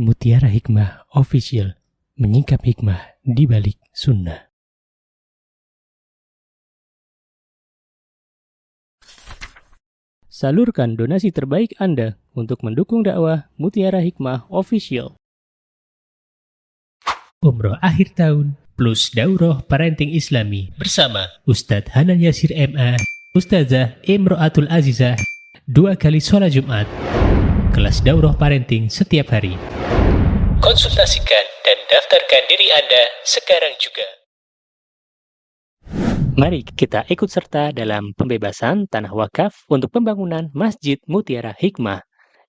Mutiara Hikmah Official, menyingkap hikmah di balik sunnah. Salurkan donasi terbaik Anda untuk mendukung dakwah Mutiara Hikmah Official. Umroh akhir tahun plus Daurah Parenting Islami bersama Ustadz Hanan Yasir MA, Ustazah Imro'atul Azizah, 2 kali sholat Jumat. Kelas Daurah Parenting setiap hari. Konsultasikan dan daftarkan diri Anda sekarang juga. Mari kita ikut serta dalam pembebasan tanah wakaf untuk pembangunan Masjid Mutiara Hikmah.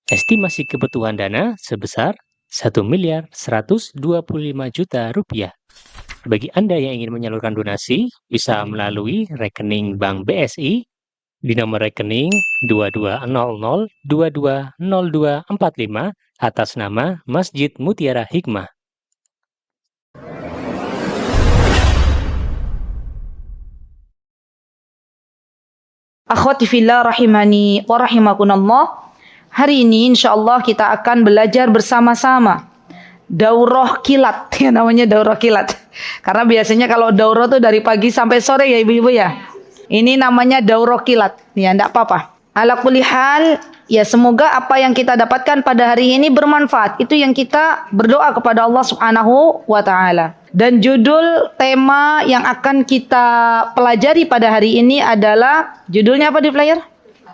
Estimasi kebutuhan dana sebesar Rp1.125.000.000. Bagi Anda yang ingin menyalurkan donasi, bisa melalui rekening Bank BSI di nomor rekening 2200220245 atas nama Masjid Mutiara Hikmah. Akhwati fillah rahimani wa rahimakumullah. Hari ini insyaallah kita akan belajar bersama-sama daurah kilat. Ya, namanya daurah kilat. Karena biasanya kalau daurah tuh dari pagi sampai sore ya ibu-ibu ya. Ini namanya daurah kilat. Ya enggak apa-apa. Ala kulli hal, ya semoga apa yang kita dapatkan pada hari ini bermanfaat. Itu yang kita berdoa kepada Allah Subhanahu wa taala. Dan judul tema yang akan kita pelajari pada hari ini adalah, judulnya apa di player?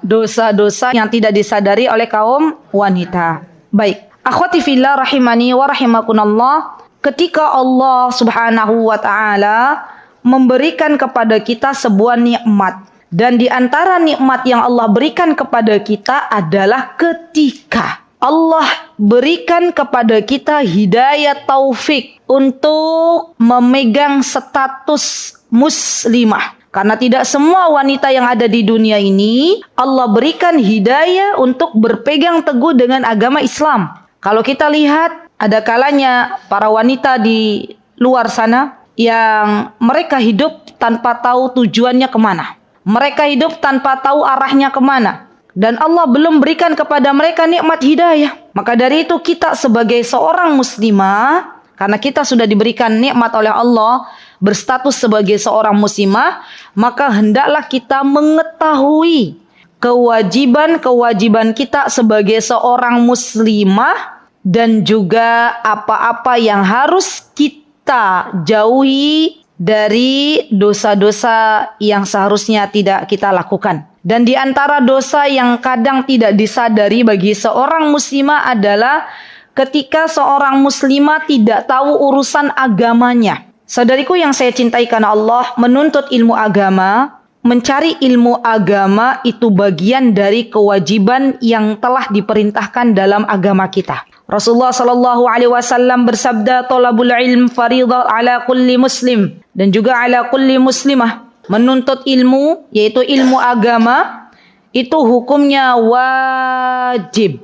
Dosa-dosa yang tidak disadari oleh kaum wanita. Baik, akhwati fillah rahimani wa rahimakumullah, ketika Allah Subhanahu wa taala memberikan kepada kita sebuah nikmat, dan di antara nikmat yang Allah berikan kepada kita adalah ketika Allah berikan kepada kita hidayah taufik untuk memegang status muslimah. Karena tidak semua wanita yang ada di dunia ini Allah berikan hidayah untuk berpegang teguh dengan agama Islam. Kalau kita lihat, ada kalanya para wanita di luar sana yang mereka hidup tanpa tahu tujuannya kemana. Mereka hidup tanpa tahu arahnya kemana. Dan Allah belum berikan kepada mereka nikmat hidayah. Maka dari itu kita sebagai seorang muslimah, karena kita sudah diberikan nikmat oleh Allah, berstatus sebagai seorang muslimah, maka hendaklah kita mengetahui kewajiban-kewajiban kita sebagai seorang muslimah, dan juga apa-apa yang harus kita jauhi dari dosa-dosa yang seharusnya tidak kita lakukan. Dan di antara dosa yang kadang tidak disadari bagi seorang muslimah adalah ketika seorang muslimah tidak tahu urusan agamanya. Saudariku yang saya cintai karena Allah, menuntut ilmu agama, mencari ilmu agama itu bagian dari kewajiban yang telah diperintahkan dalam agama kita. Rasulullah sallallahu alaihi wasallam bersabda, "Thalabul ilm fardhu ala kulli muslim," dan juga ala kulli muslimah. Menuntut ilmu, yaitu ilmu agama, itu hukumnya wajib.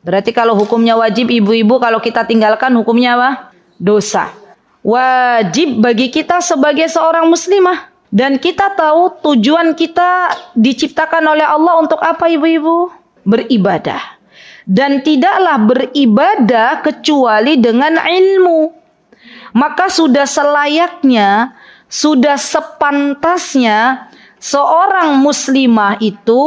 Berarti kalau hukumnya wajib, ibu-ibu, kalau kita tinggalkan hukumnya apa? Dosa. Wajib bagi kita sebagai seorang muslimah. Dan kita tahu tujuan kita diciptakan oleh Allah untuk apa, ibu-ibu? Beribadah. Dan tidaklah beribadah kecuali dengan ilmu. Maka sudah selayaknya, sudah sepantasnya seorang muslimah itu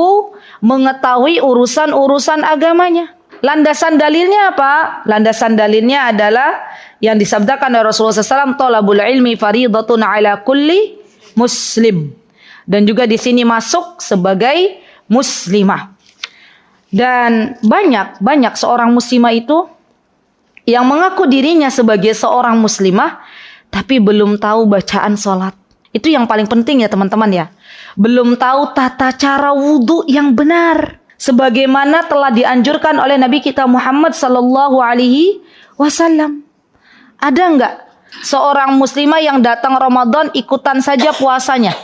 mengetahui urusan-urusan agamanya. Landasan dalilnya apa? Landasan dalilnya adalah yang disabdakan oleh Rasulullah SAW, "Thalabul ilmi faridatun ala kulli muslim." Dan juga di sini masuk sebagai muslimah. Dan banyak seorang muslimah itu yang mengaku dirinya sebagai seorang muslimah tapi belum tahu bacaan sholat. Itu yang paling penting ya teman-teman ya. Belum tahu tata cara wudhu yang benar, sebagaimana telah dianjurkan oleh Nabi kita Muhammad sallallahu alaihi wasallam. Ada enggak seorang muslimah yang datang Ramadan ikutan saja puasanya?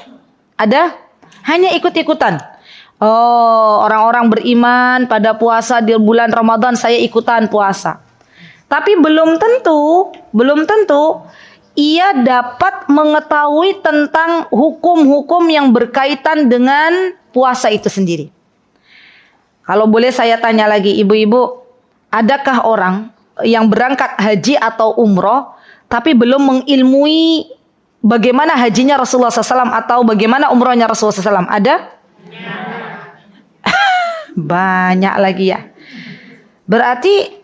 Ada? Hanya ikut-ikutan. Oh, orang-orang beriman pada puasa di bulan Ramadan, saya ikutan puasa. Tapi belum tentu ia dapat mengetahui tentang hukum-hukum yang berkaitan dengan puasa itu sendiri. Kalau boleh saya tanya lagi, ibu-ibu, adakah orang yang berangkat haji atau umroh tapi belum mengilmui bagaimana hajinya Rasulullah SAW atau bagaimana umrohnya Rasulullah SAW? Ada? Banyak lagi ya. Berarti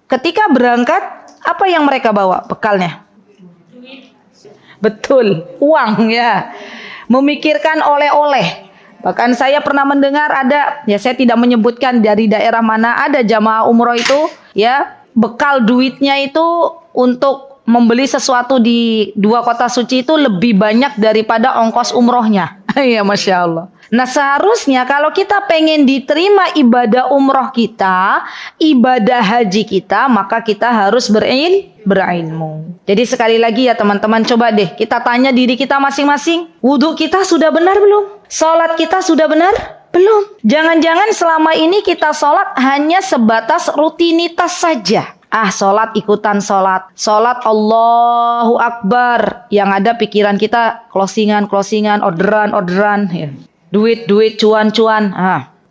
ketika berangkat apa yang mereka bawa bekalnya? Betul, uang ya. Memikirkan oleh-oleh. Bahkan saya pernah mendengar ada, ya saya tidak menyebutkan dari daerah mana, ada jamaah umroh itu ya, bekal duitnya itu untuk membeli sesuatu di 2 kota suci itu lebih banyak daripada ongkos umrohnya. Ya Masya Allah. Nah seharusnya kalau kita pengen diterima ibadah umroh kita, ibadah haji kita, maka kita harus berilmu. Jadi sekali lagi ya teman-teman, coba deh kita tanya diri kita masing-masing. Wudhu kita sudah benar belum? Salat kita sudah benar? Belum. Jangan-jangan selama ini kita salat hanya sebatas rutinitas saja. Salat ikutan salat. Salat Allahu Akbar. Yang ada pikiran kita closingan, orderan. Ya. Duit, cuan.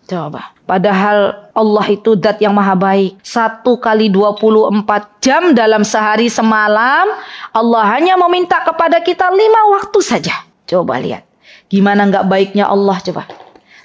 Coba. Padahal Allah itu zat yang maha baik. 1 kali 24 jam dalam sehari semalam. Allah hanya meminta kepada kita 5 waktu saja. Coba lihat. Gimana nggak baiknya Allah coba.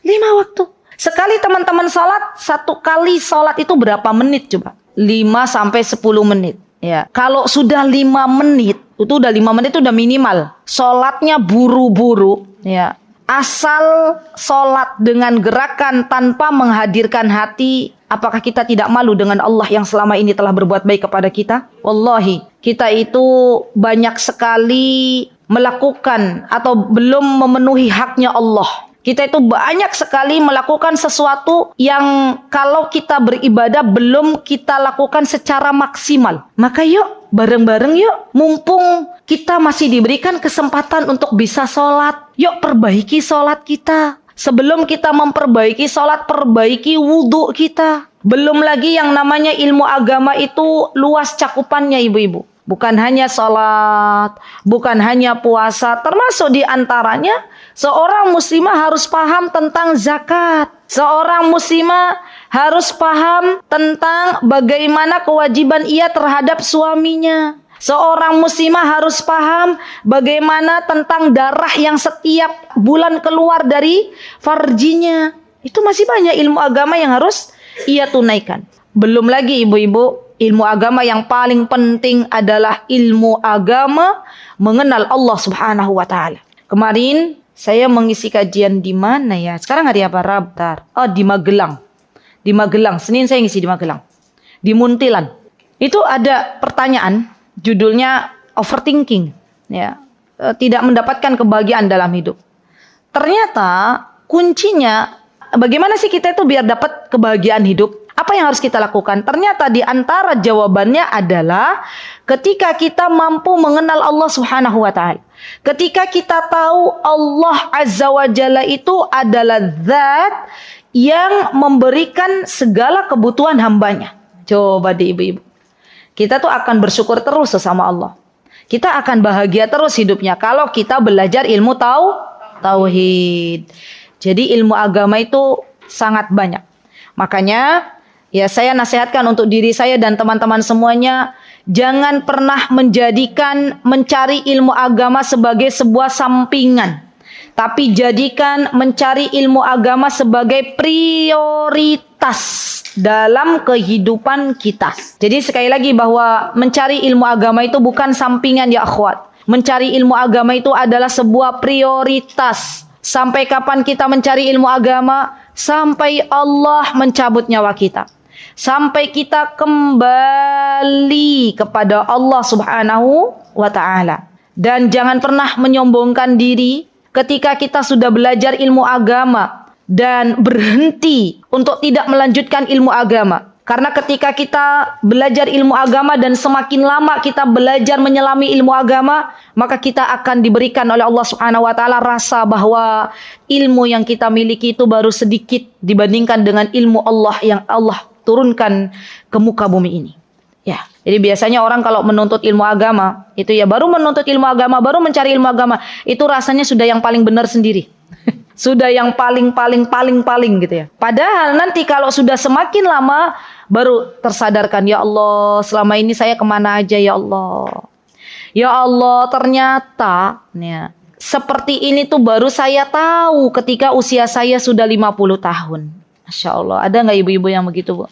5 waktu. Sekali teman-teman salat, 1 kali salat itu berapa menit coba? 5 sampai 10 menit. Ya. Kalau sudah 5 menit, itu udah 5 menit itu udah minimal. Salatnya buru-buru. Ya. Asal sholat dengan gerakan tanpa menghadirkan hati, apakah kita tidak malu dengan Allah yang selama ini telah berbuat baik kepada kita? Wallahi, kita itu banyak sekali melakukan atau belum memenuhi haknya Allah. Kita itu banyak sekali melakukan sesuatu yang kalau kita beribadah belum kita lakukan secara maksimal. Maka yuk, bareng-bareng yuk. Mumpung kita masih diberikan kesempatan untuk bisa sholat. Yuk perbaiki sholat kita. Sebelum kita memperbaiki sholat, perbaiki wudhu kita. Belum lagi yang namanya ilmu agama itu luas cakupannya ibu-ibu. Bukan hanya sholat, bukan hanya puasa, termasuk diantaranya seorang muslimah harus paham tentang zakat. Seorang muslimah harus paham tentang bagaimana kewajiban ia terhadap suaminya. Seorang muslimah harus paham bagaimana tentang darah yang setiap bulan keluar dari farjinya. Itu masih banyak ilmu agama yang harus ia tunaikan. Belum lagi ibu-ibu, ilmu agama yang paling penting adalah ilmu agama mengenal Allah Subhanahu wa taala. Kemarin saya mengisi kajian di mana ya? Sekarang hari apa? Rabtar. Di Magelang. Di Magelang. Senin saya ngisi di Magelang. Di Muntilan. Itu ada pertanyaan, judulnya overthinking, ya. Tidak mendapatkan kebahagiaan dalam hidup. Ternyata kuncinya bagaimana sih kita itu biar dapat kebahagiaan hidup? Apa yang harus kita lakukan? Ternyata di antara jawabannya adalah ketika kita mampu mengenal Allah Subhanahu wa taala. Ketika kita tahu Allah Azza wa Jalla itu adalah zat yang memberikan segala kebutuhan hambanya. Coba deh ibu-ibu. Kita tuh akan bersyukur terus sama Allah. Kita akan bahagia terus hidupnya kalau kita belajar ilmu tauhid. Jadi ilmu agama itu sangat banyak. Makanya ya saya nasihatkan untuk diri saya dan teman-teman semuanya, jangan pernah menjadikan mencari ilmu agama sebagai sebuah sampingan. Tapi jadikan mencari ilmu agama sebagai prioritas dalam kehidupan kita. Jadi sekali lagi bahwa mencari ilmu agama itu bukan sampingan ya akhwat. Mencari ilmu agama itu adalah sebuah prioritas. Sampai kapan kita mencari ilmu agama? Sampai Allah mencabut nyawa kita. Sampai kita kembali kepada Allah Subhanahu wa ta'ala. Dan jangan pernah menyombongkan diri ketika kita sudah belajar ilmu agama dan berhenti untuk tidak melanjutkan ilmu agama. Karena ketika kita belajar ilmu agama dan semakin lama kita belajar menyelami ilmu agama, maka kita akan diberikan oleh Allah Subhanahu wa taala rasa bahwa ilmu yang kita miliki itu baru sedikit dibandingkan dengan ilmu Allah yang Allah turunkan ke muka bumi ini. Ya, jadi biasanya orang kalau menuntut ilmu agama, itu ya baru menuntut ilmu agama, baru mencari ilmu agama, itu rasanya sudah yang paling benar sendiri. Sudah yang paling gitu ya. Padahal nanti kalau sudah semakin lama baru tersadarkan, ya Allah, selama ini saya kemana aja ya Allah. Ya Allah, ternyata ya, seperti ini tuh baru saya tahu ketika usia saya sudah 50 tahun. Masya Allah, ada nggak ibu-ibu yang begitu, Bu?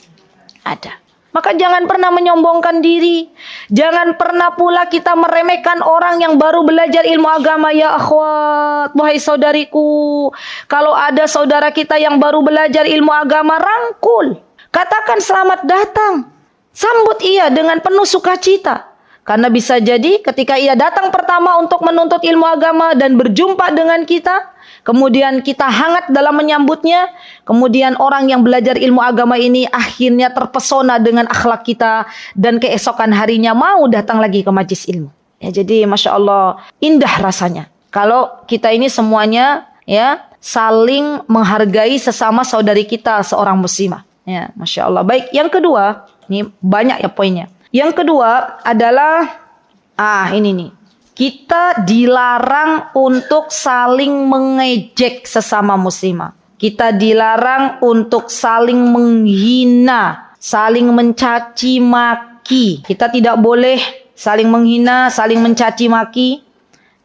Ada. Maka jangan pernah menyombongkan diri. Jangan pernah pula kita meremehkan orang yang baru belajar ilmu agama. Ya akhwat, wahai saudariku, kalau ada saudara kita yang baru belajar ilmu agama, rangkul. Katakan selamat datang. Sambut ia dengan penuh sukacita. Karena bisa jadi ketika ia datang pertama untuk menuntut ilmu agama dan berjumpa dengan kita, kemudian kita hangat dalam menyambutnya, kemudian orang yang belajar ilmu agama ini akhirnya terpesona dengan akhlak kita dan keesokan harinya mau datang lagi ke majelis ilmu. Ya, jadi Masya Allah, indah rasanya kalau kita ini semuanya ya saling menghargai sesama saudari kita seorang muslimah. Ya, Masya Allah. Baik, yang kedua, ini banyak ya poinnya. Yang kedua adalah ini nih. Kita dilarang untuk saling mengejek sesama muslimah. Kita dilarang untuk saling menghina, saling mencaci maki. Kita tidak boleh saling menghina, saling mencaci maki.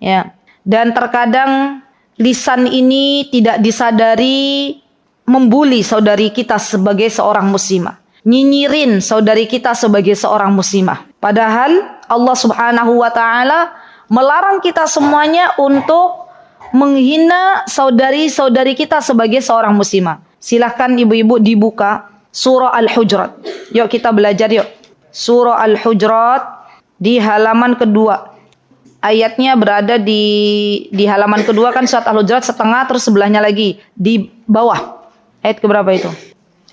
Ya. Dan terkadang lisan ini tidak disadari membuli saudari kita sebagai seorang muslimah. Nyinyirin saudari kita sebagai seorang muslimah. Padahal Allah Subhanahu wa taala melarang kita semuanya untuk menghina saudari-saudari kita sebagai seorang muslimah. Silahkan ibu-ibu dibuka surah Al-Hujurat. Yuk kita belajar yuk. Surah Al-Hujurat di halaman kedua. Ayatnya berada di halaman kedua kan surat Al-Hujurat setengah terus sebelahnya lagi di bawah. Ayat keberapa itu?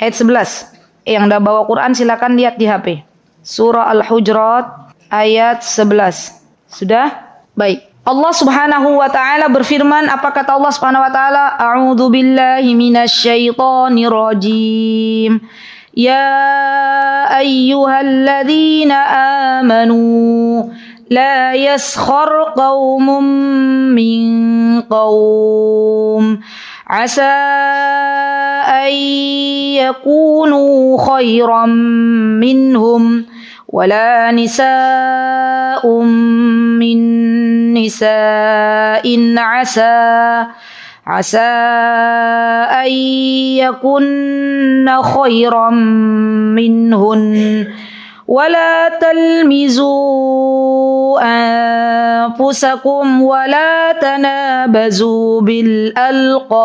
Ayat 11. Yang udah bawa Quran silakan lihat di HP. Surah Al-Hujurat ayat 11. Sudah? Baik. Allah Subhanahu wa taala berfirman, apa kata Allah Subhanahu wa taala? A'udzu billahi minasyaitonir rajim. Ya ayyuhalladzina amanu la yaskhar qaumun min qaum asa an yakunu khairan minhum wala nisa'un min nisa'in asa an yakunna khairan minhun wala talmizu anfusakum wala tanabazu bil alqab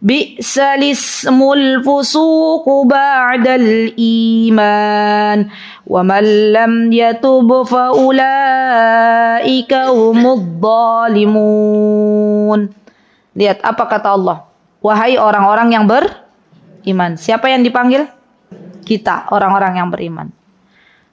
bi'sal ismul fusuqu ba'dal iman wa man lam yatub fa ulaika humudz zalimun. Lihat apa kata Allah. Wahai orang-orang yang beriman. Siapa yang dipanggil? Kita, orang-orang yang beriman.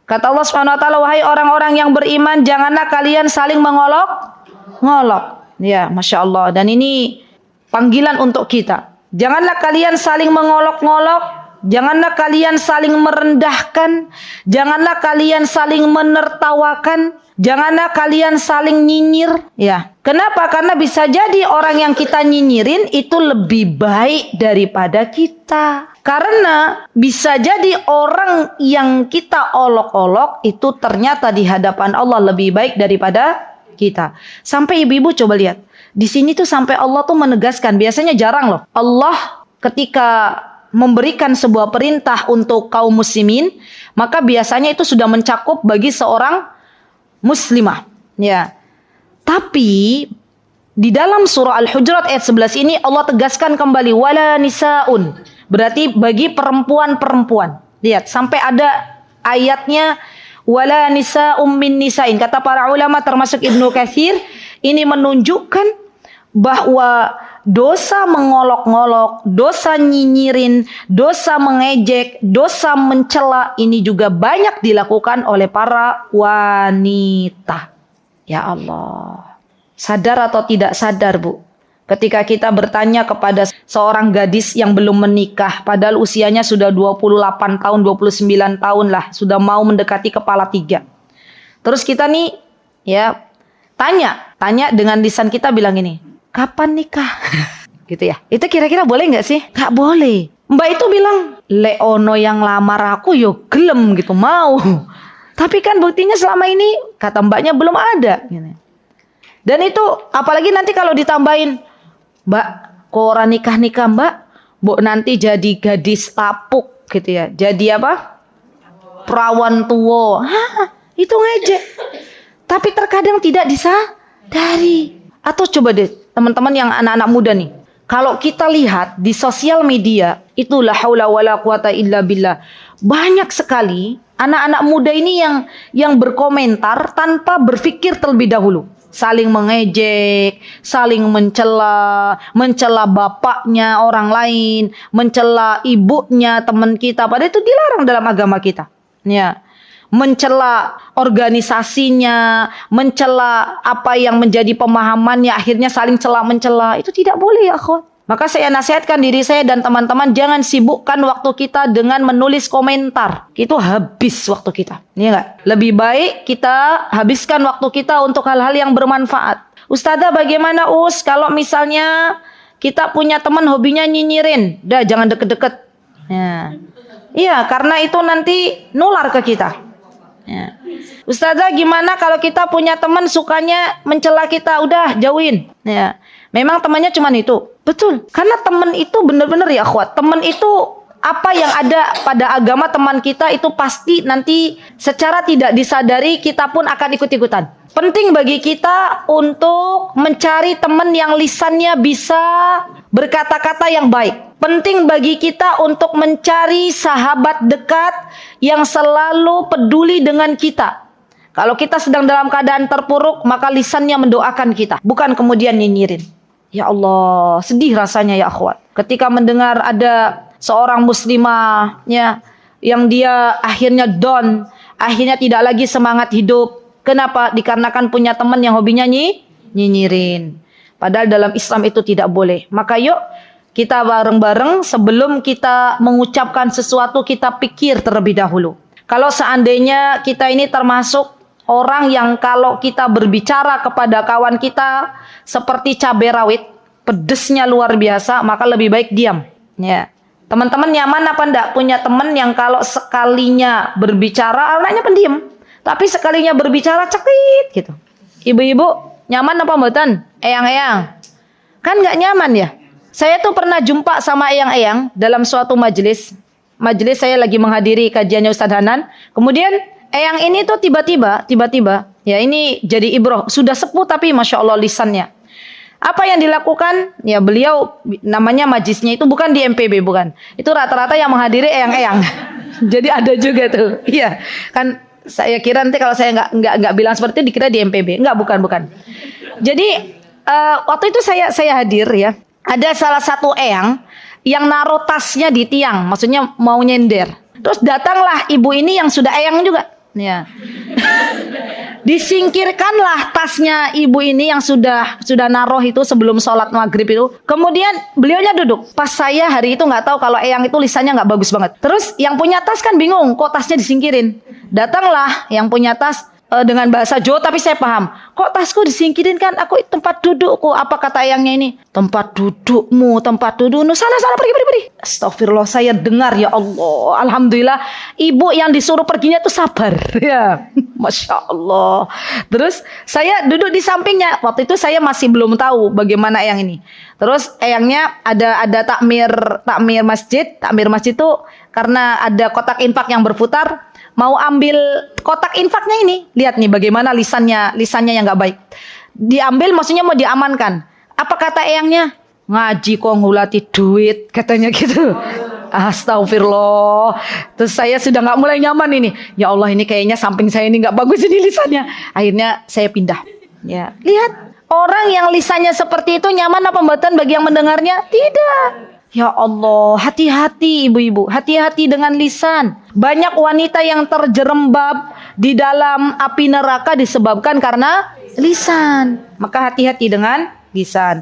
Kata Allah Subhanahu wa taala, wahai orang-orang yang beriman, janganlah kalian saling mengolok-ngolok. Ya, Masya Allah. Dan ini panggilan untuk kita. Janganlah kalian saling mengolok-ngolok, janganlah kalian saling merendahkan, janganlah kalian saling menertawakan, janganlah kalian saling nyinyir. Ya. Kenapa? Karena bisa jadi orang yang kita nyinyirin itu lebih baik daripada kita. Karena bisa jadi orang yang kita olok-olok itu ternyata di hadapan Allah lebih baik daripada kita. Sampai ibu-ibu coba lihat. Di sini tuh sampai Allah tuh menegaskan. Biasanya jarang loh. Allah ketika memberikan sebuah perintah untuk kaum muslimin, maka biasanya itu sudah mencakup bagi seorang muslimah. Ya. Tapi di dalam surah Al-Hujurat ayat 11 ini Allah tegaskan kembali wala nisaun. Berarti bagi perempuan-perempuan. Lihat, sampai ada ayatnya wala nisa'um min nisa'in. Kata para ulama termasuk Ibnu Katsir, ini menunjukkan bahwa dosa mengolok-ngolok, dosa nyinyirin, dosa mengejek, dosa mencela ini juga banyak dilakukan oleh para wanita. Ya Allah. Sadar atau tidak sadar, Bu? Ketika kita bertanya kepada seorang gadis yang belum menikah, padahal usianya sudah 28 tahun, 29 tahun lah, sudah mau mendekati kepala 3. Terus kita nih, ya, tanya dengan lisan kita bilang ini, kapan nikah? Gitu ya. Itu kira-kira boleh nggak sih? Nggak boleh. Mbak itu bilang, Leono yang lamar aku yo gelem gitu, mau. Tapi kan buktinya selama ini kata mbaknya belum ada. Dan itu apalagi nanti kalau ditambahin, Mbak, kok orang nikah-nikah Mbak, Mbok nanti jadi gadis lapuk gitu ya. Jadi apa? Perawan tua. Hah, itu ngejek. Tapi terkadang tidak disadari. Atau coba deh teman-teman yang anak-anak muda nih. Kalau kita lihat di sosial media, itulah haula wala quwata illa billah. Banyak sekali anak-anak muda ini yang berkomentar tanpa berpikir terlebih dahulu. Saling mengejek, saling mencela bapaknya orang lain, mencela ibunya teman kita. Padahal itu dilarang dalam agama kita. Ya. Mencela organisasinya, mencela apa yang menjadi pemahamannya, akhirnya saling mencela. Itu tidak boleh ya akhwat. Maka saya nasihatkan diri saya dan teman-teman, jangan sibukkan waktu kita dengan menulis komentar. Itu habis waktu kita. Iya enggak? Lebih baik kita habiskan waktu kita untuk hal-hal yang bermanfaat. Ustazah bagaimana kalau misalnya kita punya teman hobinya nyinyirin? Dah jangan deket-deket. Ya. Iya, karena itu nanti nular ke kita. Ya. Ustazah gimana kalau kita punya teman sukanya mencela kita? Udah jauhin. Ya. Memang temannya cuma itu. Betul. Karena teman itu benar-benar ya akhwat. Teman itu apa yang ada pada agama teman kita itu pasti nanti secara tidak disadari kita pun akan ikut-ikutan. Penting bagi kita untuk mencari teman yang lisannya bisa berkata-kata yang baik. Penting bagi kita untuk mencari sahabat dekat yang selalu peduli dengan kita. Kalau kita sedang dalam keadaan terpuruk, maka lisannya mendoakan kita, bukan kemudian nyinyirin. Ya Allah, sedih rasanya ya akhwat. Ketika mendengar ada seorang muslimah ya, yang dia akhirnya down, akhirnya tidak lagi semangat hidup. Kenapa? Dikarenakan punya teman yang hobinya nyinyirin. Padahal dalam Islam itu tidak boleh. Maka yuk kita bareng-bareng sebelum kita mengucapkan sesuatu kita pikir terlebih dahulu. Kalau seandainya kita ini termasuk orang yang kalau kita berbicara kepada kawan kita seperti cabai rawit, pedesnya luar biasa, maka lebih baik diam. Ya. Teman-teman nyaman apa enggak punya teman yang kalau sekalinya berbicara anaknya pendiam, tapi sekalinya berbicara cekit gitu. Ibu-ibu nyaman apa mboten? Eyang-eyang. Kan enggak nyaman ya? Saya tuh pernah jumpa sama eyang-eyang dalam suatu majelis. Majelis saya lagi menghadiri kajiannya Ustaz Hanan. Kemudian eyang ini tuh tiba-tiba ya ini jadi ibroh. Sudah sepuh tapi Masya Allah lisannya. Apa yang dilakukan? Ya beliau namanya majlisnya itu bukan di MPB, bukan. Itu rata-rata yang menghadiri eyang-eyang. Jadi ada juga tuh. Iya. Kan saya kira nanti kalau saya nggak bilang seperti itu dikira di MPB. Enggak, bukan. Jadi waktu itu saya hadir ya. Ada salah satu eyang yang naruh tasnya di tiang, maksudnya mau nyender. Terus datanglah ibu ini yang sudah eyang juga. Ya. Disingkirkanlah tasnya ibu ini yang sudah naruh itu sebelum sholat maghrib itu. Kemudian beliaunya duduk. Pas saya hari itu nggak tahu kalau eyang itu lisannya nggak bagus banget. Terus yang punya tas kan bingung, kok tasnya disingkirin. Datanglah yang punya tas dengan bahasa Jawa tapi saya paham. Kok tasku disingkirin kan? Aku tempat dudukku. Apa kata eyangnya ini? Tempat dudukmu, tempat duduk. Sana pergi. Astagfirullah, saya dengar ya Allah. Alhamdulillah, ibu yang disuruh perginya itu sabar. Ya, Masya Allah. Terus saya duduk di sampingnya. Waktu itu saya masih belum tahu bagaimana eyang ini. Terus eyangnya ada takmir masjid. Takmir masjid itu karena ada kotak infak yang berputar. Mau ambil kotak infaknya ini, lihat nih bagaimana lisannya yang nggak baik. Diambil maksudnya mau diamankan. Apa kata eyangnya? Ngaji kok ngulati duit, katanya gitu. Astagfirullah. Terus saya sudah nggak mulai nyaman ini. Ya Allah, ini kayaknya samping saya ini nggak bagus ini lisannya. Akhirnya saya pindah. Ya, lihat orang yang lisannya seperti itu nyaman apa mboten bagi yang mendengarnya? Tidak. Ya Allah, hati-hati ibu-ibu, hati-hati dengan lisan. Banyak wanita yang terjerembab di dalam api neraka disebabkan karena lisan. Maka hati-hati dengan lisan.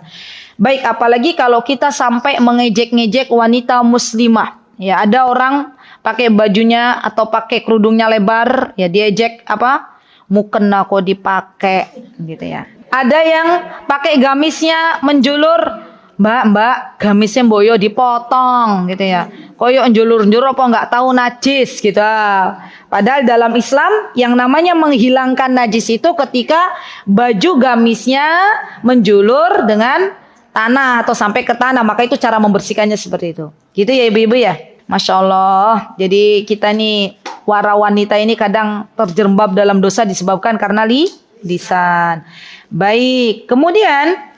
Baik, apalagi kalau kita sampai mengejek-ngejek wanita muslimah. Ya, ada orang pakai bajunya atau pakai kerudungnya lebar, ya diejek apa? Mukena kok dipakai gitu ya. Ada yang pakai gamisnya menjulur, Mbak, gamisnya mboyo dipotong gitu ya. Koyo njulur-njulur apa nggak tahu najis gitu. Padahal dalam Islam yang namanya menghilangkan najis itu ketika baju gamisnya menjulur dengan tanah atau sampai ke tanah, maka itu cara membersihkannya seperti itu. Gitu ya ibu-ibu ya. Masya Allah. Jadi kita nih para wanita ini kadang terjerembab dalam dosa disebabkan karena lisan. Baik. Kemudian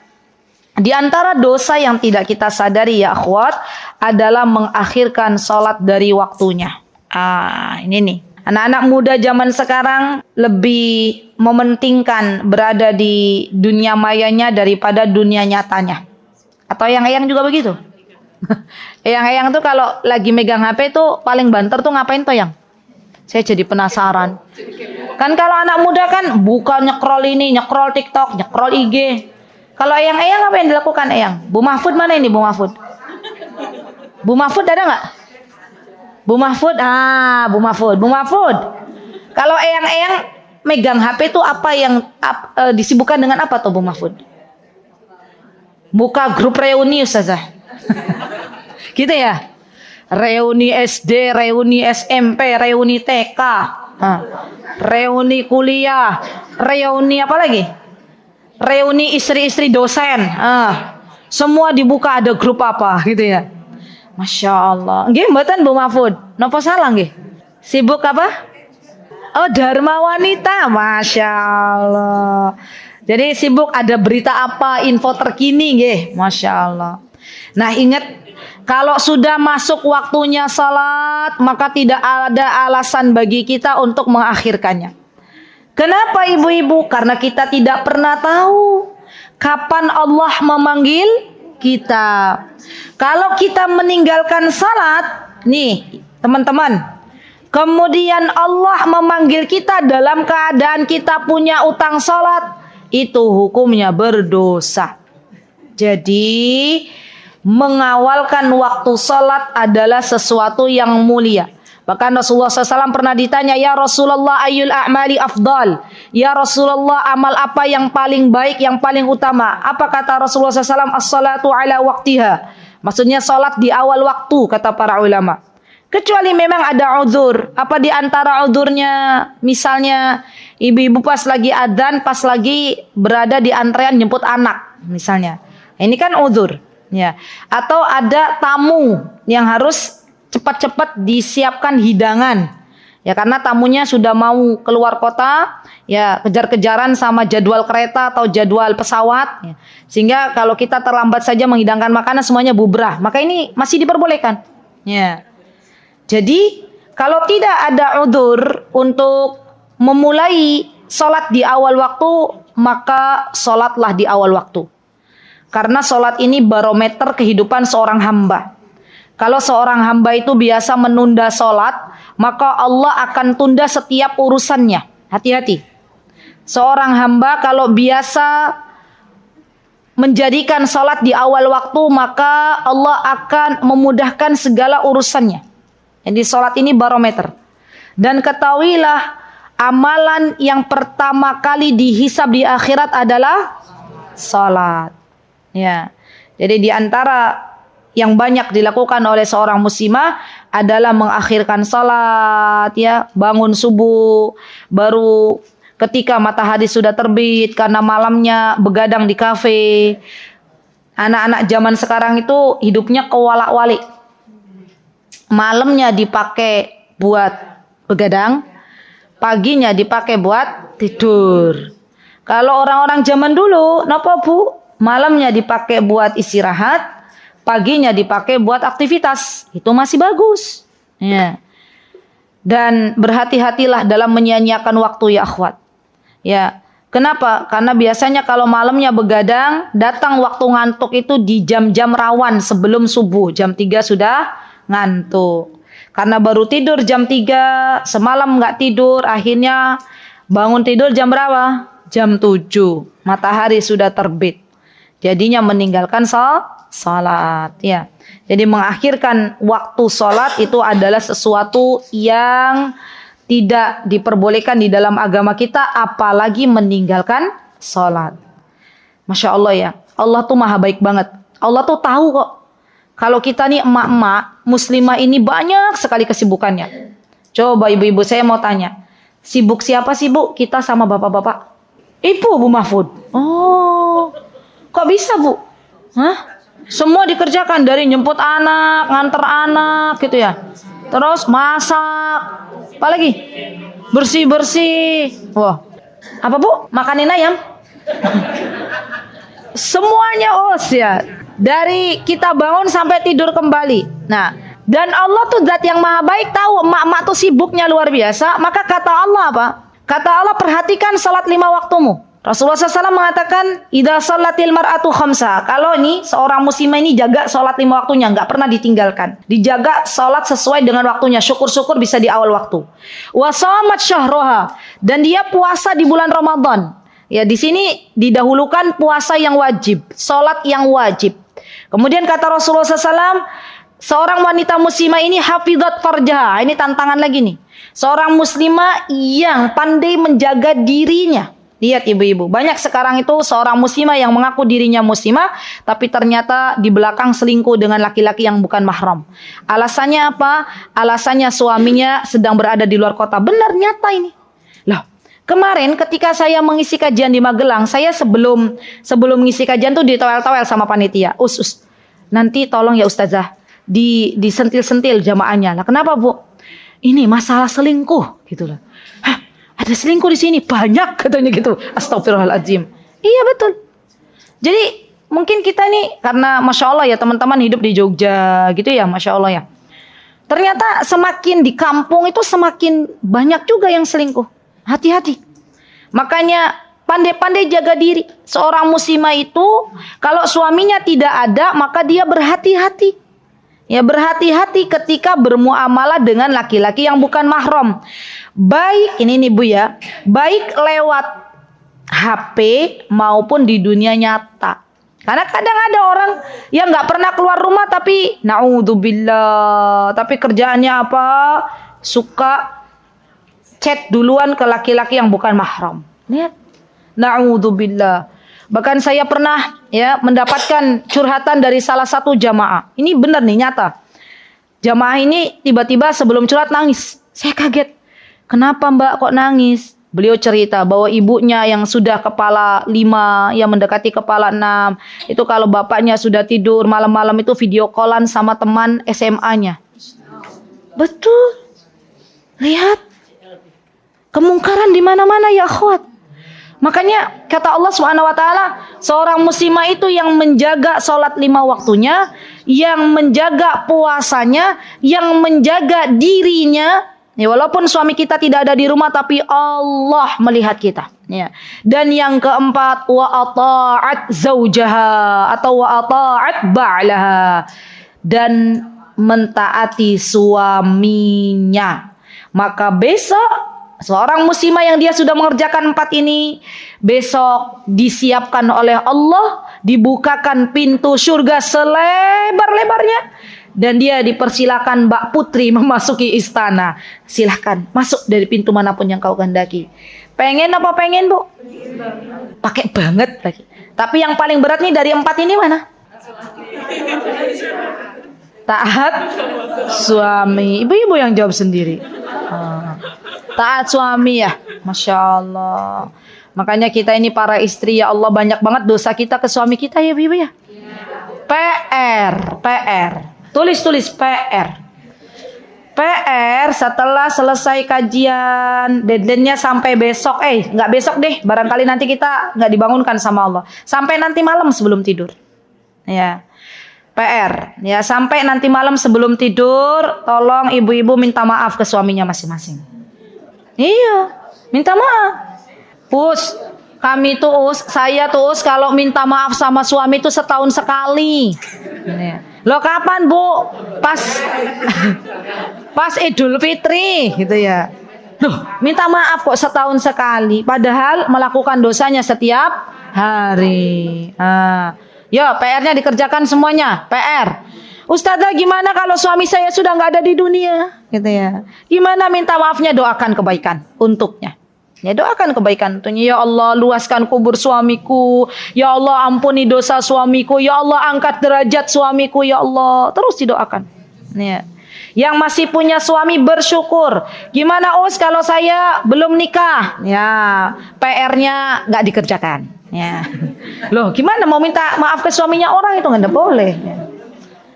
di antara dosa yang tidak kita sadari ya akhwat adalah mengakhirkan sholat dari waktunya. Ini nih. Anak-anak muda zaman sekarang lebih mementingkan berada di dunia mayanya daripada dunia nyatanya. Atau yang juga begitu? Yang tuh kalau lagi megang HP tuh paling banter tuh ngapain tuh yang? Saya jadi penasaran. Kan kalau anak muda kan buka nyekrol ini, nyekrol TikTok, nyekrol IG. Kalau eyang apa yang dilakukan eyang? Bu Mahfud mana ini Bu Mahfud? Bu Mahfud ada nggak? Bu Mahfud, Bu Mahfud. Kalau eyang megang HP itu apa yang disibukkan dengan apa tuh Bu Mahfud? Buka grup reuni Ustazah. Gitu ya? Reuni SD, reuni SMP, reuni TK, reuni kuliah, reuni apa lagi? Reuni istri-istri dosen. Semua dibuka ada grup apa gitu ya. Masya Allah. Nggih mboten Bu Mahfud. Napa salah nggih? Sibuk apa? Oh, Dharma Wanita. Masya Allah. Jadi sibuk ada berita apa, info terkini nggih. Masya Allah. Nah, ingat kalau sudah masuk waktunya salat, maka tidak ada alasan bagi kita untuk mengakhirkannya. Kenapa ibu-ibu? Karena kita tidak pernah tahu kapan Allah memanggil kita. Kalau kita meninggalkan salat, nih teman-teman, kemudian Allah memanggil kita dalam keadaan kita punya utang salat, itu hukumnya berdosa. Jadi mengawalkan waktu salat adalah sesuatu yang mulia. Bahkan Rasulullah SAW pernah ditanya, ya Rasulullah ayyul a'mali afdal. Ya Rasulullah, amal apa yang paling baik, yang paling utama? Apa kata Rasulullah SAW? As-salatu ala waktiha. Maksudnya salat di awal waktu, kata para ulama. Kecuali memang ada uzur. Apa di antara uzurnya? Misalnya ibu-ibu pas lagi adzan, pas lagi berada di antrean jemput anak, misalnya. Ini kan uzur. Ya. Atau ada tamu yang harus cepat-cepat disiapkan hidangan. Ya karena tamunya sudah mau keluar kota, ya kejar-kejaran sama jadwal kereta atau jadwal pesawat. Ya. Sehingga kalau kita terlambat saja menghidangkan makanan semuanya bubrah. Maka ini masih diperbolehkan. Ya. Jadi kalau tidak ada udzur untuk memulai sholat di awal waktu, maka sholatlah di awal waktu. Karena sholat ini barometer kehidupan seorang hamba. Kalau seorang hamba itu biasa menunda sholat, maka Allah akan tunda setiap urusannya. Hati-hati. Seorang hamba kalau biasa menjadikan sholat di awal waktu, maka Allah akan memudahkan segala urusannya. Jadi sholat ini barometer. Dan ketahuilah, amalan yang pertama kali dihisab di akhirat adalah sholat. Ya. Jadi di antara yang banyak dilakukan oleh seorang muslimah adalah mengakhirkan salat, ya, bangun subuh, baru ketika matahari sudah terbit karena malamnya begadang di kafe. Anak-anak zaman sekarang itu hidupnya kewalak-walik. Malamnya dipakai buat begadang, paginya dipakai buat tidur. Kalau orang-orang zaman dulu, napa Bu? Malamnya dipakai buat istirahat, paginya dipakai buat aktivitas. Itu masih bagus. Ya. Dan berhati-hatilah dalam menyia-nyiakan waktu ya akhwat. Ya. Kenapa? Karena biasanya kalau malamnya begadang, datang waktu ngantuk itu di jam-jam rawan sebelum subuh. Jam 3 sudah ngantuk. Karena baru tidur jam 3, semalam nggak tidur, akhirnya bangun tidur jam berapa? Jam 7. Matahari sudah terbit. Jadinya meninggalkan salat, ya. Jadi mengakhirkan waktu salat itu adalah sesuatu yang tidak diperbolehkan di dalam agama kita, apalagi meninggalkan salat. Masya Allah ya. Allah tuh maha baik banget. Allah tuh tahu kok. Kalau kita nih emak-emak muslimah ini banyak sekali kesibukannya. Coba ibu-ibu saya mau tanya. Sibuk siapa sih Bu? Kita sama bapak-bapak? Ibu Bu Mahfud. Oh. Kok bisa Bu? Hah? Semua dikerjakan dari jemput anak, nganter anak gitu ya. Terus masak. Apalagi? Bersih-bersih. Wah. Apa Bu? Makanin ayam? Semuanya ya. Dari kita bangun sampai tidur kembali. Nah, dan Allah tuh zat yang maha baik, tahu emak-emak tuh sibuknya luar biasa. Maka kata Allah apa? Kata Allah, perhatikan salat 5 waktumu. Rasulullah SAW mengatakan, idza shalatil mar'atu khamsa. Kalau nih seorang muslimah ini jaga salat 5 waktunya, nggak pernah ditinggalkan. Dijaga salat sesuai dengan waktunya. Syukur-syukur bisa di awal waktu. Wa shamat syahroha. Dan dia puasa di bulan Ramadan. Ya, di sini didahulukan puasa yang wajib, salat yang wajib. Kemudian kata Rasulullah SAW, seorang wanita muslimah ini hafizat farjaha. Ini tantangan lagi nih. Seorang muslimah yang pandai menjaga dirinya. Lihat ibu-ibu, banyak sekarang itu seorang muslimah yang mengaku dirinya muslimah, tapi ternyata di belakang selingkuh dengan laki-laki yang bukan mahram. Alasannya apa? Alasannya suaminya sedang berada di luar kota. Benar, nyata ini. Loh, kemarin ketika saya mengisi kajian di Magelang, saya sebelum mengisi kajian tuh ditowel-towel sama panitia. Nanti tolong ya Ustazah, disentil-sentil jamaahnya. Lah kenapa Bu? Ini masalah selingkuh gitu loh. Hah? Ada selingkuh di sini banyak katanya gitu. Astagfirullahaladzim. Iya betul. Jadi mungkin kita nih karena masya Allah ya teman-teman hidup di Jogja gitu ya, masya Allah ya. Ternyata semakin di kampung itu semakin banyak juga yang selingkuh. Hati-hati. Makanya pandai-pandai jaga diri. Seorang muslimah itu kalau suaminya tidak ada maka dia berhati-hati. Ya, berhati-hati ketika bermuamalah dengan laki-laki yang bukan mahram. Baik ini nih Bu ya, baik lewat HP maupun di dunia nyata. Karena kadang ada orang yang nggak pernah keluar rumah tapi naudzubillah, tapi kerjaannya apa? Suka chat duluan ke laki-laki yang bukan mahram. Lihat, naudzubillah. Bahkan saya pernah ya mendapatkan curhatan dari salah satu jamaah. Ini benar nih, nyata. Jamaah ini tiba-tiba sebelum curhat nangis. Saya kaget. Kenapa Mbak kok nangis? Beliau cerita bahwa ibunya yang sudah kepala 5, yang mendekati kepala 6. Itu kalau bapaknya sudah tidur malam-malam itu video callan sama teman SMA-nya. Betul. Lihat. Kemungkaran di mana-mana ya akhwat. Makanya kata Allah Subhanahu wa taala, seorang muslimah itu yang menjaga salat 5 waktunya, yang menjaga puasanya, yang menjaga dirinya. Ya, walaupun suami kita tidak ada di rumah tapi Allah melihat kita. Ya. Dan yang keempat, wa ata'at zaujaha atau wa ata'at ba'laha, dan mentaati suaminya. Maka besok seorang muslimah yang dia sudah mengerjakan 4 ini, besok disiapkan oleh Allah, dibukakan pintu surga selebar-lebarnya, dan dia dipersilakan Mbak Putri memasuki istana. Silahkan masuk dari pintu manapun yang kau kehendaki. Pengen apa pengen Bu? Pakai banget lagi. Tapi yang paling berat nih dari 4 ini mana? Taat suami. Ibu-ibu yang jawab sendiri. Taat suami ya, masya Allah. Makanya kita ini para istri ya Allah, banyak banget dosa kita ke suami kita ya ibu ya. PR. Tulis PR setelah selesai kajian, deadline-nya sampai besok. Nggak besok deh, barangkali nanti kita nggak dibangunkan sama Allah. Sampai nanti malam sebelum tidur. Ya. PR. Ya, sampai nanti malam sebelum tidur, tolong ibu-ibu minta maaf ke suaminya masing-masing. Iya, minta maaf. Saya kalau minta maaf sama suami itu setahun sekali. Loh kapan Bu? Pas Idul Fitri gitu ya. Loh, minta maaf kok setahun sekali. Padahal melakukan dosanya setiap hari. Ya, PR-nya dikerjakan semuanya. PR. Ustazah, gimana kalau suami saya sudah nggak ada di dunia? Gitu ya. Gimana minta maafnya, doakan kebaikan untuknya. Ya, doakan kebaikan tentunya. Ya Allah, luaskan kubur suamiku. Ya Allah, ampuni dosa suamiku. Ya Allah, angkat derajat suamiku. Ya Allah, terus didoakan. Ya. Yang masih punya suami bersyukur. Gimana Us kalau saya belum nikah? Ya, PR-nya nggak dikerjakan. Ya. Loh, gimana mau minta maaf ke suaminya orang itu nggak boleh. Ya.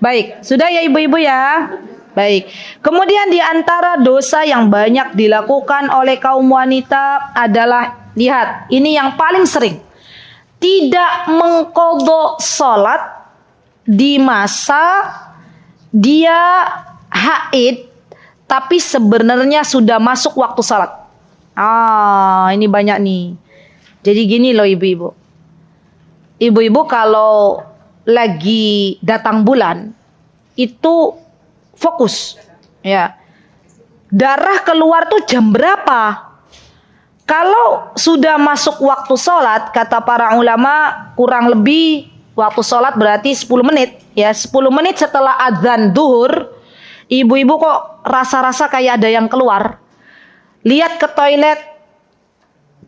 Baik, sudah ya ibu-ibu ya. Baik. Kemudian di antara dosa yang banyak dilakukan oleh kaum wanita adalah, lihat, ini yang paling sering. Tidak mengqadha salat di masa dia haid tapi sebenarnya sudah masuk waktu salat. Ini banyak nih. Jadi gini loh ibu-ibu. Ibu-ibu kalau lagi datang bulan itu fokus, ya. Darah keluar tuh jam berapa? Kalau sudah masuk waktu sholat, kata para ulama kurang lebih waktu sholat berarti 10 menit. Ya, 10 menit setelah adzan duhur, ibu-ibu kok rasa-rasa kayak ada yang keluar. Lihat ke toilet,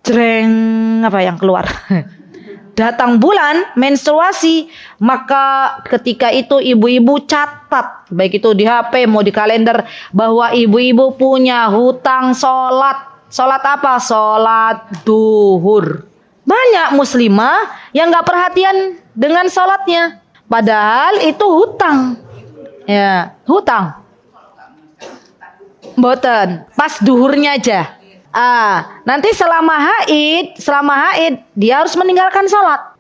jreng, apa yang keluar? Datang bulan menstruasi, maka ketika itu ibu-ibu catat, baik itu di HP mau di kalender, bahwa ibu-ibu punya hutang sholat. Sholat apa? Sholat duhur. Banyak muslimah yang gak perhatian dengan sholatnya, padahal itu hutang. Ya, hutang. Mboten, pas duhurnya aja. Nanti selama haid dia harus meninggalkan sholat.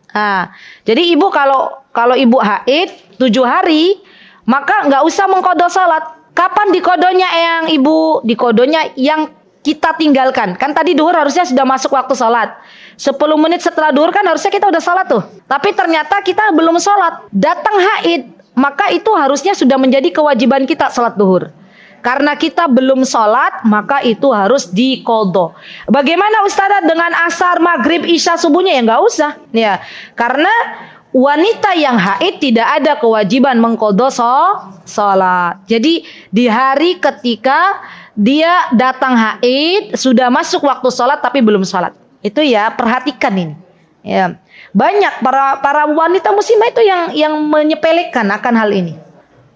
Jadi ibu kalau ibu haid 7 hari, maka nggak usah mengqadha sholat. Kapan dikodonya yang ibu? Dikodonya yang kita tinggalkan. Kan tadi duhur harusnya sudah masuk waktu sholat. 10 menit setelah duhur kan harusnya kita udah sholat tuh. Tapi ternyata kita belum sholat. Datang haid, maka itu harusnya sudah menjadi kewajiban kita sholat duhur. Karena kita belum sholat, maka itu harus diqadha. Bagaimana Ustazah dengan asar, maghrib, isya, subuhnya? Ya nggak usah. Ya, karena wanita yang haid tidak ada kewajiban mengqadha sholat. Jadi di hari ketika dia datang haid sudah masuk waktu sholat tapi belum sholat. Itu ya, perhatikan ini. Ya, banyak para wanita muslimah itu yang menyepelekan akan hal ini.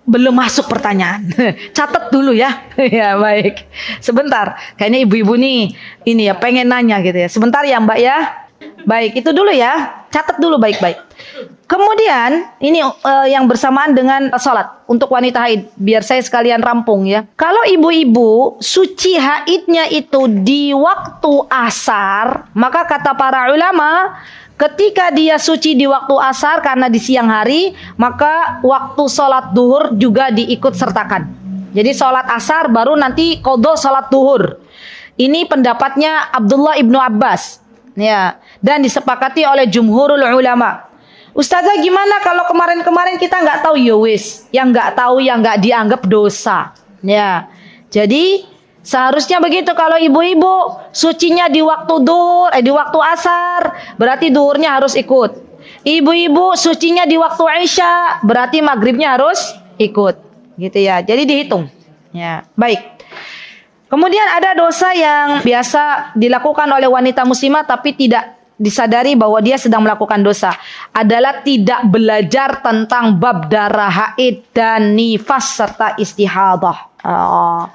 Belum masuk pertanyaan. Catat dulu ya. Ya, baik. Sebentar. Kayaknya ibu-ibu nih ini ya pengen nanya gitu ya. Sebentar ya, Mbak ya. Baik, itu dulu ya. Catat dulu baik-baik. Kemudian ini yang bersamaan dengan sholat untuk wanita haid. Biar saya sekalian rampung ya. Kalau ibu-ibu suci haidnya itu di waktu asar, maka kata para ulama, ketika dia suci di waktu asar karena di siang hari, maka waktu sholat duhur juga diikut sertakan. Jadi sholat asar baru nanti qadha sholat duhur. Ini pendapatnya Abdullah ibnu Abbas, ya, dan disepakati oleh jumhurul ulama. Ustazah gimana kalau kemarin-kemarin kita nggak tahu? Ya wis, yang nggak tahu yang nggak dianggap dosa. Ya, jadi seharusnya begitu. Kalau ibu-ibu sucinya di waktu duhur, di waktu asar, berarti duhurnya harus ikut. Ibu-ibu sucinya di waktu isya, berarti maghribnya harus ikut. Gitu ya. Jadi dihitung. Ya, baik. Kemudian ada dosa yang biasa dilakukan oleh wanita muslimah tapi tidak disadari bahwa dia sedang melakukan dosa, adalah tidak belajar tentang bab darah haid dan nifas serta istihadah.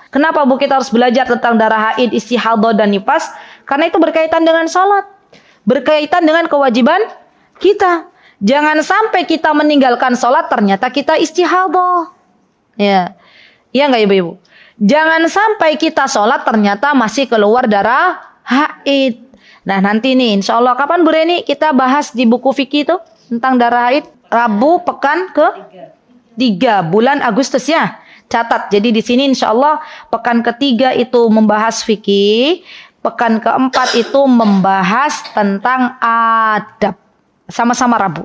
Kenapa Bu kita harus belajar tentang darah haid, istihadah dan nifas? Karena itu berkaitan dengan salat, berkaitan dengan kewajiban kita. Jangan sampai kita meninggalkan salat ternyata kita istihadah. Ya, iya nggak ibu-ibu? Jangan sampai kita salat ternyata masih keluar darah haid. Nah nanti nih insya Allah kapan Bu Reni kita bahas di buku fikih itu tentang darah haid? Rabu pekan ke-3 bulan Agustus ya. Catat. Jadi di sini insya Allah pekan ke-3 itu membahas fikih, pekan ke-4 itu membahas tentang adab. Sama-sama Rabu.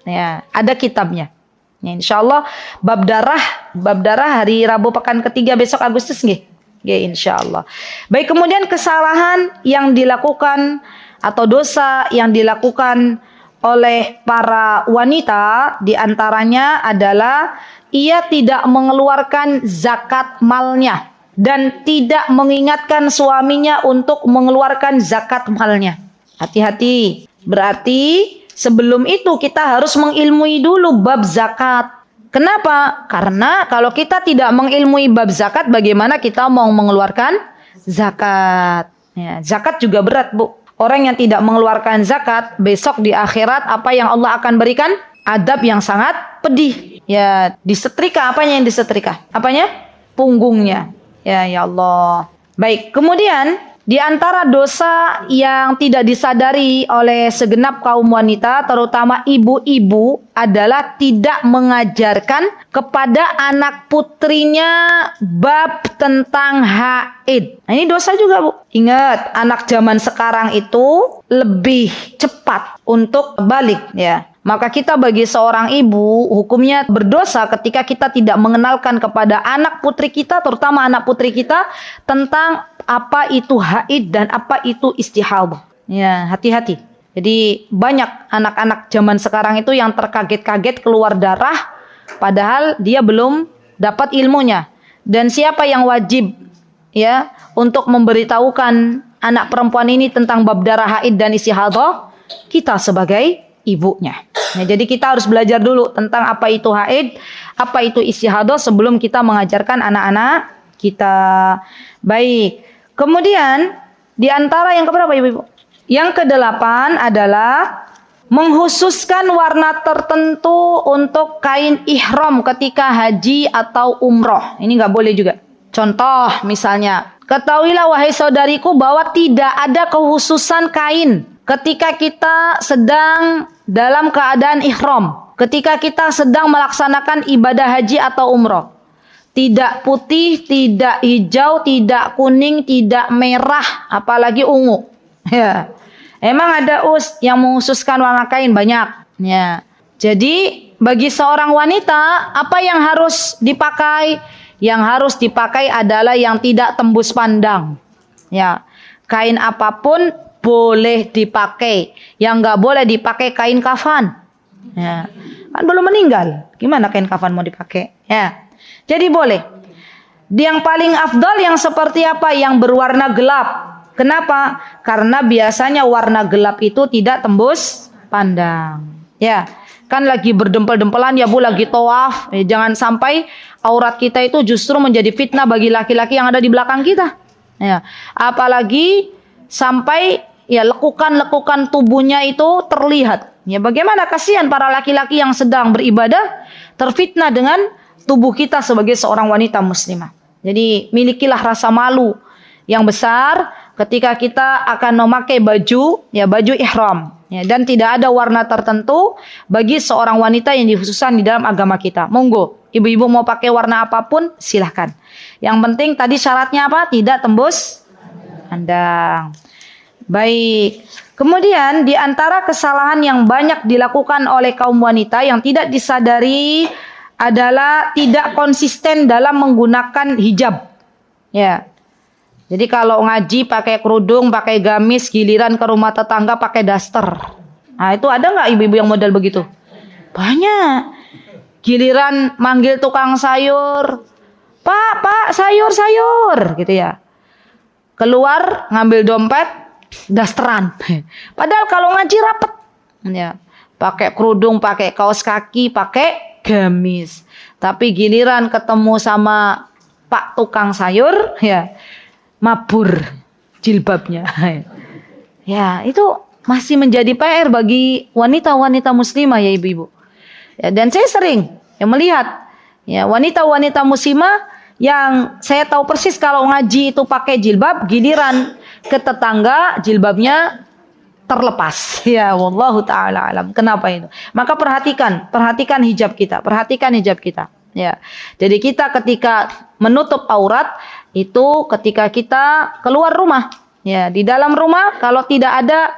Ya, ada kitabnya. Ya, insya Allah bab darah hari Rabu pekan ke-3 besok Agustus nggih. Ya insya Allah. Baik, kemudian kesalahan yang dilakukan atau dosa yang dilakukan oleh para wanita diantaranya adalah ia tidak mengeluarkan zakat malnya. dan tidak mengingatkan suaminya untuk mengeluarkan zakat malnya. Hati-hati. Berarti sebelum itu kita harus mengilmui dulu bab zakat. Kenapa? Karena kalau kita tidak mengilmui bab zakat, bagaimana kita mau mengeluarkan zakat? Ya, zakat juga berat, Bu. Orang yang tidak mengeluarkan zakat, besok di akhirat apa yang Allah akan berikan? Adab yang sangat pedih. Ya, disetrika. Apanya yang disetrika? Apanya? Punggungnya. Ya Allah. Baik, kemudian di antara dosa yang tidak disadari oleh segenap kaum wanita, terutama ibu-ibu, adalah tidak mengajarkan kepada anak putrinya bab tentang haid. Nah, ini dosa juga, Bu. Ingat, anak zaman sekarang itu lebih cepat untuk balik, ya. Maka kita bagi seorang ibu hukumnya berdosa ketika kita tidak mengenalkan kepada anak putri kita, terutama anak putri kita, tentang apa itu haid dan apa itu istihadah. Ya, hati-hati. Jadi banyak anak-anak zaman sekarang itu yang terkaget-kaget keluar darah padahal dia belum dapat ilmunya. Dan siapa yang wajib ya untuk memberitahukan anak perempuan ini tentang bab darah haid dan istihadah? Kita sebagai ibunya. Nah, jadi kita harus belajar dulu tentang apa itu haid, apa itu istihadah sebelum kita mengajarkan anak-anak kita. Baik. Kemudian di antara yang keberapa Ibu-ibu? Yang kedelapan adalah menghususkan warna tertentu untuk kain ihram ketika haji atau umroh. Ini nggak boleh juga. Contoh misalnya, ketahuilah wahai saudariku bahwa tidak ada kekhususan kain ketika kita sedang dalam keadaan ihram, ketika kita sedang melaksanakan ibadah haji atau umroh. Tidak putih, tidak hijau, tidak kuning, tidak merah, apalagi ungu. Ya. Emang ada yang mengkhususkan warna kain banyak. Ya. Jadi bagi seorang wanita, apa yang harus dipakai? Yang harus dipakai adalah yang tidak tembus pandang. Ya. Kain apapun boleh dipakai. Yang nggak boleh dipakai kain kafan. Ya. Kan belum meninggal. Gimana kain kafan mau dipakai? Ya. Jadi boleh. Yang paling afdal yang seperti apa? Yang berwarna gelap. Kenapa? Karena biasanya warna gelap itu tidak tembus pandang. Ya. Kan lagi berdempel-dempelan ya Bu, lagi tawaf. Jangan sampai aurat kita itu justru menjadi fitnah bagi laki-laki yang ada di belakang kita. Ya. Apalagi sampai ya lekukan-lekukan tubuhnya itu terlihat. Ya, bagaimana kasihan para laki-laki yang sedang beribadah terfitnah dengan tubuh kita sebagai seorang wanita muslimah. Jadi milikilah rasa malu yang besar ketika kita akan memakai baju ihram. Ya, dan tidak ada warna tertentu bagi seorang wanita yang dikhususkan di dalam agama kita. Monggo, ibu-ibu mau pakai warna apapun silahkan. Yang penting tadi syaratnya apa? Tidak tembus pandang. Baik. Kemudian di antara kesalahan yang banyak dilakukan oleh kaum wanita yang tidak disadari adalah tidak konsisten dalam menggunakan hijab. Ya. Jadi kalau ngaji pakai kerudung, pakai gamis, giliran ke rumah tetangga pakai daster. Nah, itu ada nggak ibu-ibu yang model begitu? Banyak. Giliran manggil tukang sayur, Pak, sayur, gitu ya. Keluar ngambil dompet, dasteran. Padahal kalau ngaji rapet. Ya. Pakai kerudung, pakai kaos kaki, pakai gamis. Tapi giliran ketemu sama Pak tukang sayur, ya mabur jilbabnya. Ya, itu masih menjadi PR bagi wanita-wanita muslimah ya ibu-ibu. Ya, dan saya sering melihat ya wanita-wanita muslimah yang saya tahu persis kalau ngaji itu pakai jilbab, giliran ke tetangga jilbabnya terlepas. Ya, wallahu taala alam. Kenapa itu? Maka perhatikan hijab kita, Ya. Jadi kita ketika menutup aurat itu ketika kita keluar rumah. Ya, di dalam rumah kalau tidak ada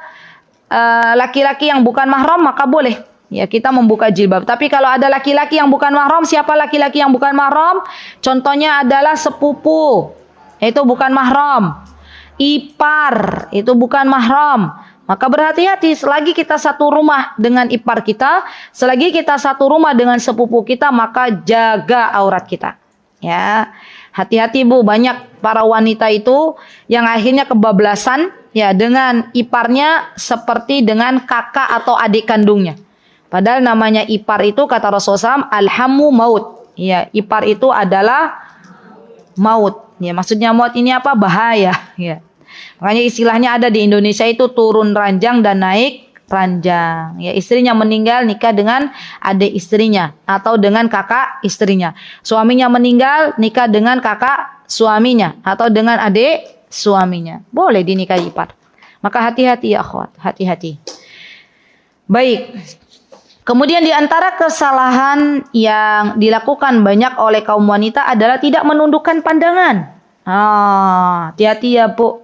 laki-laki yang bukan mahram maka boleh ya kita membuka jilbab. Tapi kalau ada laki-laki yang bukan mahram, siapa laki-laki yang bukan mahram? Contohnya adalah sepupu, itu bukan mahram. Ipar, itu bukan mahram. Maka berhati-hati selagi kita satu rumah dengan ipar kita, selagi kita satu rumah dengan sepupu kita, maka jaga aurat kita. Ya. Hati-hati Bu, banyak para wanita itu yang akhirnya kebablasan ya dengan iparnya seperti dengan kakak atau adik kandungnya. Padahal namanya ipar itu kata Rasulullah SAW, alhamu maut. Ya, ipar itu adalah maut. Ya, maksudnya maut ini apa? Bahaya. Ya. Makanya istilahnya ada di Indonesia itu turun ranjang dan naik ranjang. Ya, istrinya meninggal nikah dengan adik istrinya atau dengan kakak istrinya. Suaminya meninggal nikah dengan kakak suaminya atau dengan adik suaminya. Boleh dinikahi ipar. Maka hati-hati ya akhwat, hati-hati. Baik. Kemudian di antara kesalahan yang dilakukan banyak oleh kaum wanita adalah tidak menundukkan pandangan. Hati-hati ya Bu.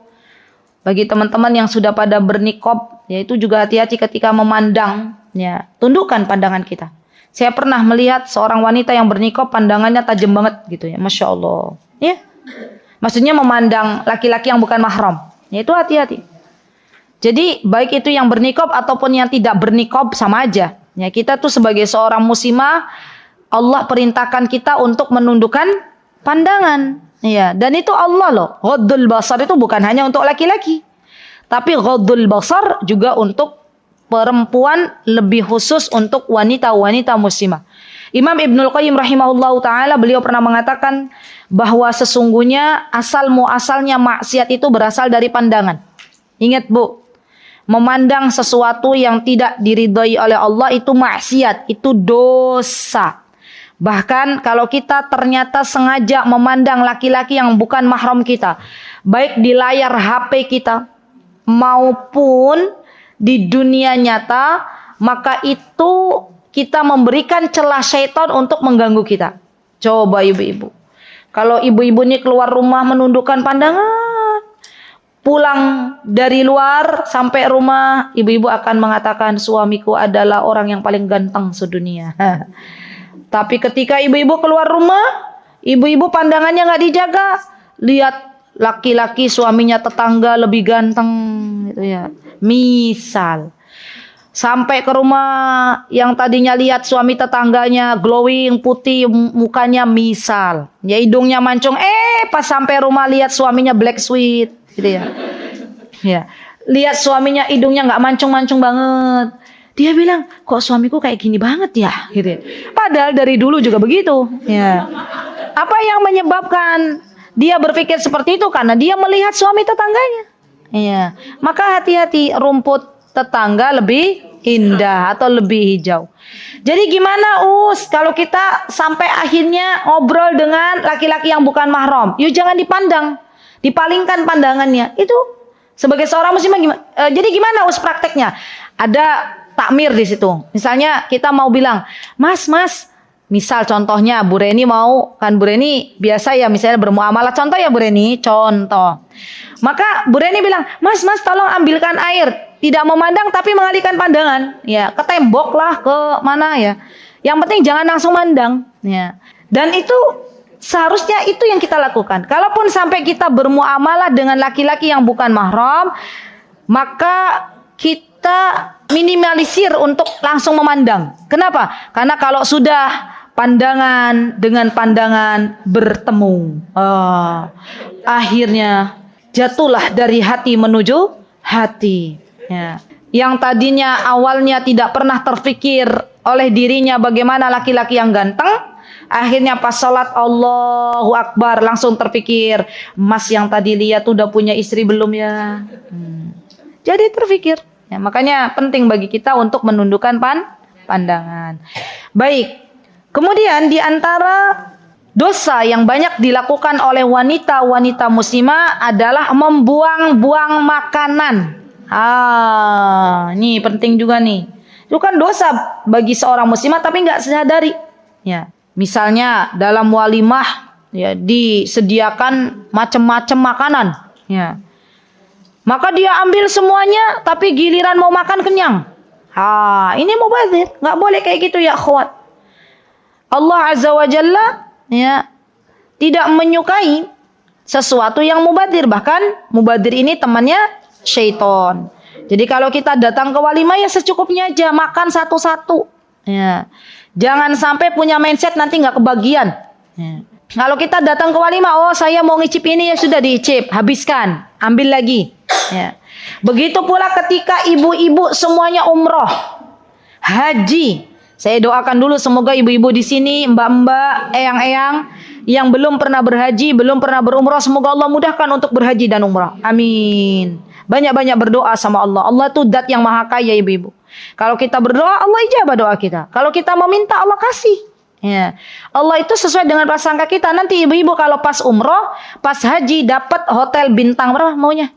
Bagi teman-teman yang sudah pada berniqab, yaitu juga hati-hati ketika memandang, ya, tundukkan pandangan kita. Saya pernah melihat seorang wanita yang berniqab, pandangannya tajam banget gitu ya, Masya Allah. Ya, maksudnya memandang laki-laki yang bukan mahram, ya, itu hati-hati. Jadi baik itu yang berniqab ataupun yang tidak berniqab sama aja. Ya, kita tuh sebagai seorang muslimah, Allah perintahkan kita untuk menundukkan pandangan. Ya, dan itu Allah loh. Ghaddul basar itu bukan hanya untuk laki-laki, tapi ghaddul basar juga untuk perempuan, lebih khusus untuk wanita-wanita muslimah. Imam Ibnul Qayyim rahimahullahu taala, beliau pernah mengatakan bahwa sesungguhnya asal-muasalnya maksiat itu berasal dari pandangan. Ingat Bu, memandang sesuatu yang tidak diridhai oleh Allah itu maksiat, itu dosa. Bahkan kalau kita ternyata sengaja memandang laki-laki yang bukan mahram kita, baik di layar HP kita maupun di dunia nyata, maka itu kita memberikan celah syaitan untuk mengganggu kita. Coba ibu-ibu, kalau ibu-ibu ini keluar rumah menundukkan pandangan, pulang dari luar sampai rumah, ibu-ibu akan mengatakan suamiku adalah orang yang paling ganteng sedunia. Tapi ketika ibu-ibu keluar rumah, ibu-ibu pandangannya nggak dijaga, lihat laki-laki suaminya tetangga lebih ganteng, gitu ya. Misal, sampai ke rumah yang tadinya lihat suami tetangganya glowing putih mukanya, misal, ya hidungnya mancung, pas sampai rumah lihat suaminya black sweet, gitu ya. Ya, lihat suaminya hidungnya nggak mancung-mancung banget. Dia bilang, kok suamiku kayak gini banget ya, gitu ya. Padahal dari dulu juga begitu. Ya. Apa yang menyebabkan dia berpikir seperti itu? Karena dia melihat suami tetangganya. Ya. Maka hati-hati, rumput tetangga lebih indah atau lebih hijau. Jadi gimana kalau kita sampai akhirnya ngobrol dengan laki-laki yang bukan mahram? Yuk jangan dipandang, dipalingkan pandangannya. Itu sebagai seorang muslimah gimana? Jadi gimana prakteknya? Ada takmir di situ. Misalnya kita mau bilang, Mas, misal contohnya Bu Reni mau, kan Bu Reni biasa ya misalnya bermuamalah, contoh ya Bu Reni, contoh. Maka Bu Reni bilang, Mas, tolong ambilkan air. Tidak memandang tapi mengalihkan pandangan. Ya, ke tembok lah, ke mana ya. Yang penting jangan langsung mandang. Ya. Dan itu seharusnya itu yang kita lakukan. Kalaupun sampai kita bermuamalah dengan laki-laki yang bukan mahram, maka kita minimalisir untuk langsung memandang. Kenapa? Karena kalau sudah pandangan dengan pandangan bertemu, akhirnya jatuhlah dari hati menuju hati. Ya. Yang tadinya awalnya tidak pernah terfikir oleh dirinya bagaimana laki-laki yang ganteng, akhirnya pas sholat Allahu Akbar langsung terfikir, Mas yang tadi lihat udah punya istri belum ya? Jadi terfikir. Ya, makanya penting bagi kita untuk menundukkan pandangan. Baik. Kemudian di antara dosa yang banyak dilakukan oleh wanita-wanita muslimah adalah membuang-buang makanan. Ini penting juga nih. Itu kan dosa bagi seorang muslimah tapi nggak sadari. Ya, misalnya dalam walimah ya disediakan macam-macam makanan. Ya. Maka dia ambil semuanya, tapi giliran mau makan kenyang. Ini mubadzir, nggak boleh kayak gitu ya akhwat. Allah Azza wa Jalla ya tidak menyukai sesuatu yang mubadzir. Bahkan mubadzir ini temannya syaitan. Jadi kalau kita datang ke walimah ya secukupnya aja, makan satu-satu. Ya. Jangan sampai punya mindset nanti nggak kebagian. Ya. Kalau kita datang ke walimah, oh saya mau ngicip ini, ya sudah diicip, habiskan, ambil lagi. Ya. Begitu pula ketika ibu-ibu semuanya umroh, haji. Saya doakan dulu semoga ibu-ibu di sini, mbak-mbak, eyang-eyang yang belum pernah berhaji, belum pernah berumrah, semoga Allah mudahkan untuk berhaji dan umrah. Amin. Banyak-banyak berdoa sama Allah. Allah itu zat yang maha kaya, ibu-ibu. Kalau kita berdoa, Allah ijabah doa kita. Kalau kita meminta, Allah kasih. Ya. Allah itu sesuai dengan prasangka kita. Nanti ibu-ibu kalau pas umroh, pas haji dapat hotel bintang berapa maunya?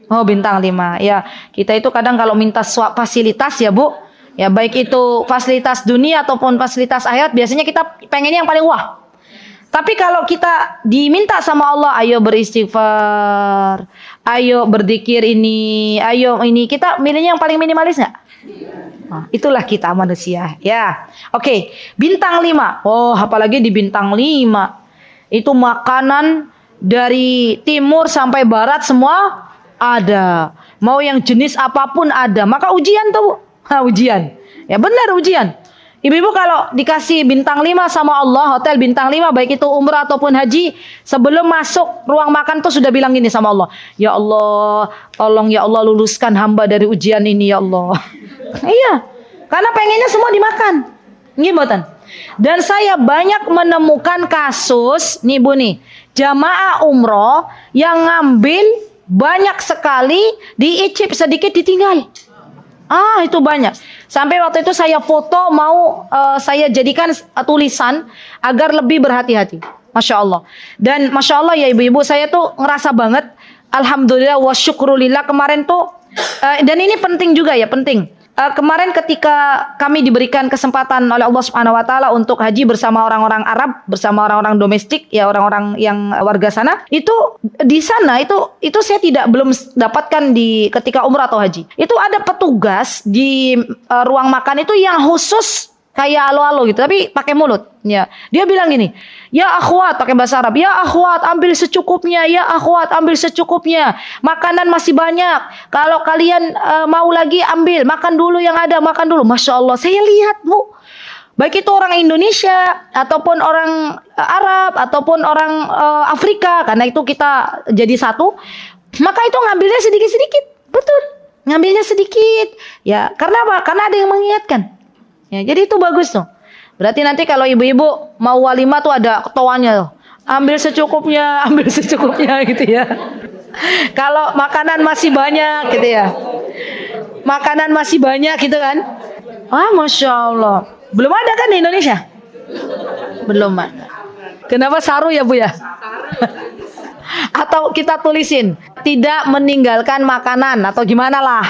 Oh, bintang 5. Ya, kita itu kadang kalau minta fasilitas ya, Bu. Ya, baik itu fasilitas dunia ataupun fasilitas akhirat, biasanya kita pengennya yang paling wah. Tapi kalau kita diminta sama Allah, ayo beristighfar, ayo berzikir ini, ayo ini, kita milihnya yang paling minimalis nggak? Nah, itulah kita manusia, ya. Oke, bintang 5. Oh, apalagi di bintang 5. Itu makanan dari timur sampai barat semua ada. Mau yang jenis apapun ada. Maka ujian tuh. Ujian. Ya benar ujian. Ibu-ibu kalau dikasih bintang 5 sama Allah, hotel bintang 5, baik itu umrah ataupun haji, sebelum masuk ruang makan tuh sudah bilang gini sama Allah, ya Allah, tolong ya Allah luluskan hamba dari ujian ini ya Allah. Iya, karena pengennya semua dimakan. Gimana? Dan saya banyak menemukan kasus, nih Bu nih, jamaah umroh yang ngambil banyak sekali, diicip sedikit ditinggal. Itu banyak. Sampai waktu itu saya foto mau saya jadikan tulisan agar lebih berhati-hati. Masya Allah. Dan Masya Allah ya ibu-ibu, saya tuh ngerasa banget. Alhamdulillah wa syukrulillah kemarin tuh. Dan ini penting juga ya, penting. Kemarin ketika kami diberikan kesempatan oleh Allah Subhanahu Wa Taala untuk haji bersama orang-orang Arab, bersama orang-orang domestik, ya orang-orang yang warga sana, itu di sana itu saya belum dapatkan di ketika umrah atau haji. Itu ada petugas di ruang makan itu yang khusus kayak alo-alo gitu, tapi pakai mulut. Ya, dia bilang gini, ya akhwat, pakai bahasa Arab, ya akhwat ambil secukupnya, ya akhwat ambil secukupnya. Makanan masih banyak. Kalau kalian mau lagi ambil, makan dulu yang ada, makan dulu. Masya Allah, saya lihat Bu, baik itu orang Indonesia ataupun orang Arab ataupun orang Afrika, karena itu kita jadi satu, maka itu ngambilnya sedikit-sedikit, betul, ngambilnya sedikit. Ya, karena apa? Karena ada yang mengingatkan. Ya, jadi itu bagus tuh. Berarti nanti kalau ibu-ibu mau walimah tuh ada ketuanya tuh. Ambil secukupnya gitu ya. Kalau makanan masih banyak gitu ya. Makanan masih banyak gitu kan. Masya Allah. Belum ada kan di Indonesia? Belum ada. Kenapa saru ya Bu ya? Atau kita tulisin tidak meninggalkan makanan atau gimana lah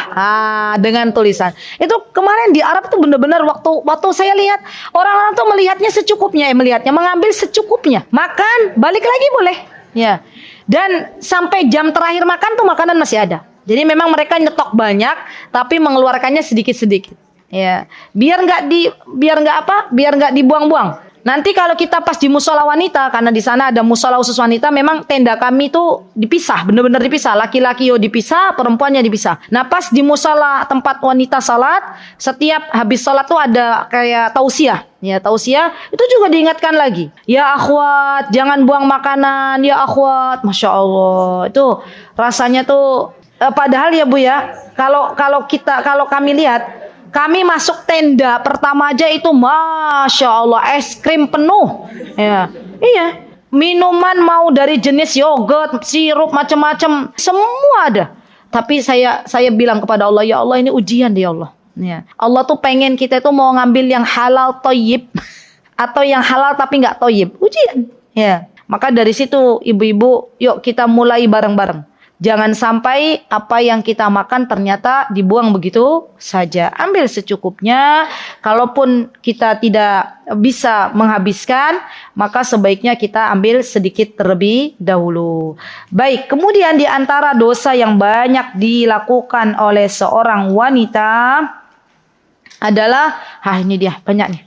dengan tulisan. Itu kemarin di Arab tuh benar-benar waktu saya lihat orang-orang tuh melihatnya secukupnya, mengambil secukupnya, makan balik lagi boleh ya. Dan sampai jam terakhir makan tuh makanan masih ada. Jadi memang mereka nyetok banyak tapi mengeluarkannya sedikit-sedikit ya, biar nggak dibuang-buang. Nanti kalau kita pas di musola wanita, karena di sana ada musola khusus wanita, memang tenda kami itu dipisah, benar-benar dipisah. Laki-laki dipisah, perempuannya dipisah. Nah pas di musola tempat wanita salat, setiap habis salat tuh ada kayak tausiah. Ya tausiah itu juga diingatkan lagi. Ya akhwat, jangan buang makanan. Ya akhwat, Masya Allah. Itu rasanya tuh, padahal ya Bu ya, kalau kami lihat, kami masuk tenda pertama aja itu Masya Allah es krim penuh ya. Iya, minuman mau dari jenis yogurt, sirup, macam-macam semua ada. Tapi saya bilang kepada Allah, ya Allah ini ujian ya Allah ya. Allah tuh pengen kita itu mau ngambil yang halal toyib atau yang halal tapi nggak toyib, ujian ya. Maka dari situ ibu-ibu, yuk kita mulai bareng-bareng. Jangan sampai apa yang kita makan ternyata dibuang begitu saja. Ambil secukupnya. Kalaupun kita tidak bisa menghabiskan, maka sebaiknya kita ambil sedikit terlebih dahulu. Baik, kemudian di antara dosa yang banyak dilakukan oleh seorang wanita adalah, ini dia banyak nih,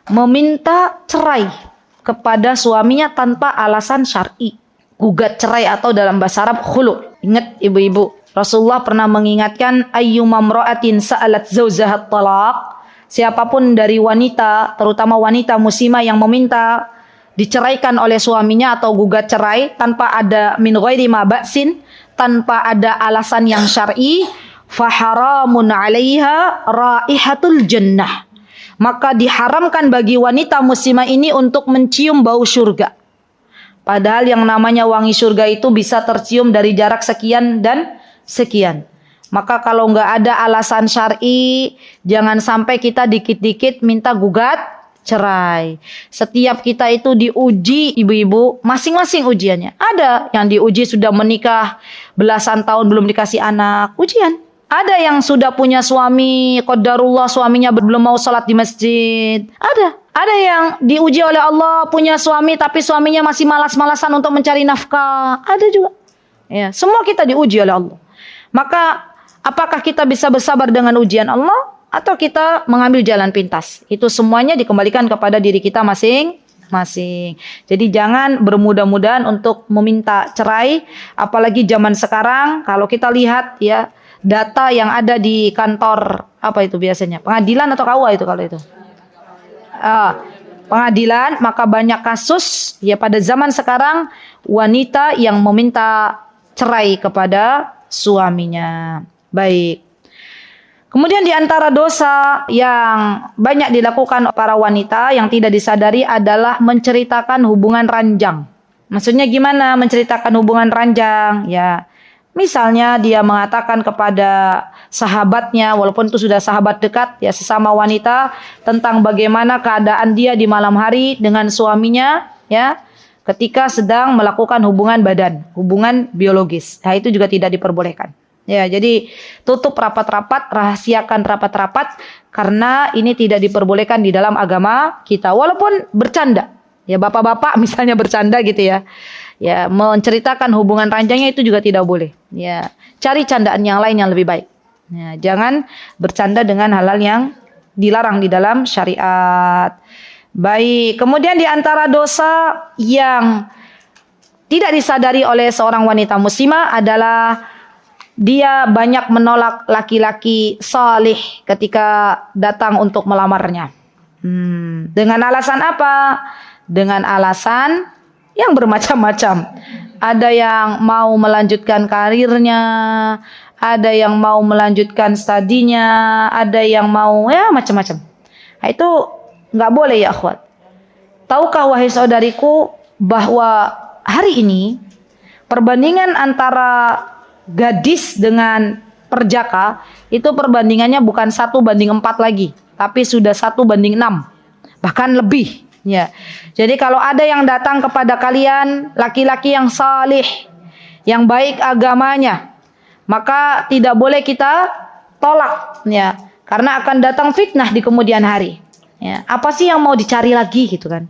meminta cerai kepada suaminya tanpa alasan syar'i. Gugat cerai atau dalam bahasa Arab khulu. Ingat ibu-ibu, Rasulullah pernah mengingatkan ayyumamra'atin sa'alat zawjahat talaq. Siapapun dari wanita, terutama wanita muslimah yang meminta diceraikan oleh suaminya atau gugat cerai tanpa ada min ghairi ma ba'sin, tanpa ada alasan yang syar'i, faharamun 'alaiha raihatul jannah. Maka diharamkan bagi wanita muslimah ini untuk mencium bau surga. Padahal yang namanya wangi surga itu bisa tercium dari jarak sekian dan sekian. Maka kalau nggak ada alasan syar'i, jangan sampai kita dikit-dikit minta gugat cerai. Setiap kita itu diuji, ibu-ibu, masing-masing ujiannya. Ada yang diuji sudah menikah belasan tahun belum dikasih anak, ujian. Ada yang sudah punya suami, qadarullah suaminya belum mau sholat di masjid. Ada yang diuji oleh Allah punya suami tapi suaminya masih malas-malasan untuk mencari nafkah. Ada juga. Ya, semua kita diuji oleh Allah. Maka apakah kita bisa bersabar dengan ujian Allah atau kita mengambil jalan pintas? Itu semuanya dikembalikan kepada diri kita masing-masing. Jadi jangan bermudah-mudahan untuk meminta cerai, apalagi zaman sekarang kalau kita lihat ya data yang ada di kantor apa itu biasanya? Pengadilan atau KUA itu kalau itu? Pengadilan, maka banyak kasus ya pada zaman sekarang wanita yang meminta cerai kepada suaminya. Baik. Kemudian di antara dosa yang banyak dilakukan para wanita yang tidak disadari adalah menceritakan hubungan ranjang. Maksudnya gimana menceritakan hubungan ranjang? Ya, misalnya dia mengatakan kepada sahabatnya, walaupun itu sudah sahabat dekat, ya sesama wanita, tentang bagaimana keadaan dia di malam hari dengan suaminya, ya, ketika sedang melakukan hubungan badan, hubungan biologis. Nah, itu juga tidak diperbolehkan. Ya, jadi tutup rapat-rapat, rahasiakan rapat-rapat, karena ini tidak diperbolehkan di dalam agama kita. Walaupun bercanda, ya bapak-bapak misalnya bercanda gitu ya. Ya, menceritakan hubungan ranjangnya itu juga tidak boleh. Ya, cari candaan yang lain yang lebih baik. Ya, jangan bercanda dengan hal-hal yang dilarang di dalam syariat. Baik, kemudian di antara dosa yang tidak disadari oleh seorang wanita muslimah adalah dia banyak menolak laki-laki salih ketika datang untuk melamarnya. Dengan alasan apa? Dengan alasan yang bermacam-macam. Ada yang mau melanjutkan karirnya, ada yang mau melanjutkan studinya, ada yang mau ya macam-macam. Nah, itu nggak boleh ya akhwat. Tahukah wahai saudariku bahwa hari ini perbandingan antara gadis dengan perjaka itu perbandingannya bukan 1:4 lagi, tapi sudah 1:6, bahkan lebih. Ya, jadi kalau ada yang datang kepada kalian laki-laki yang salih, yang baik agamanya, maka tidak boleh kita tolak, ya, karena akan datang fitnah di kemudian hari. Ya, apa sih yang mau dicari lagi gitu kan?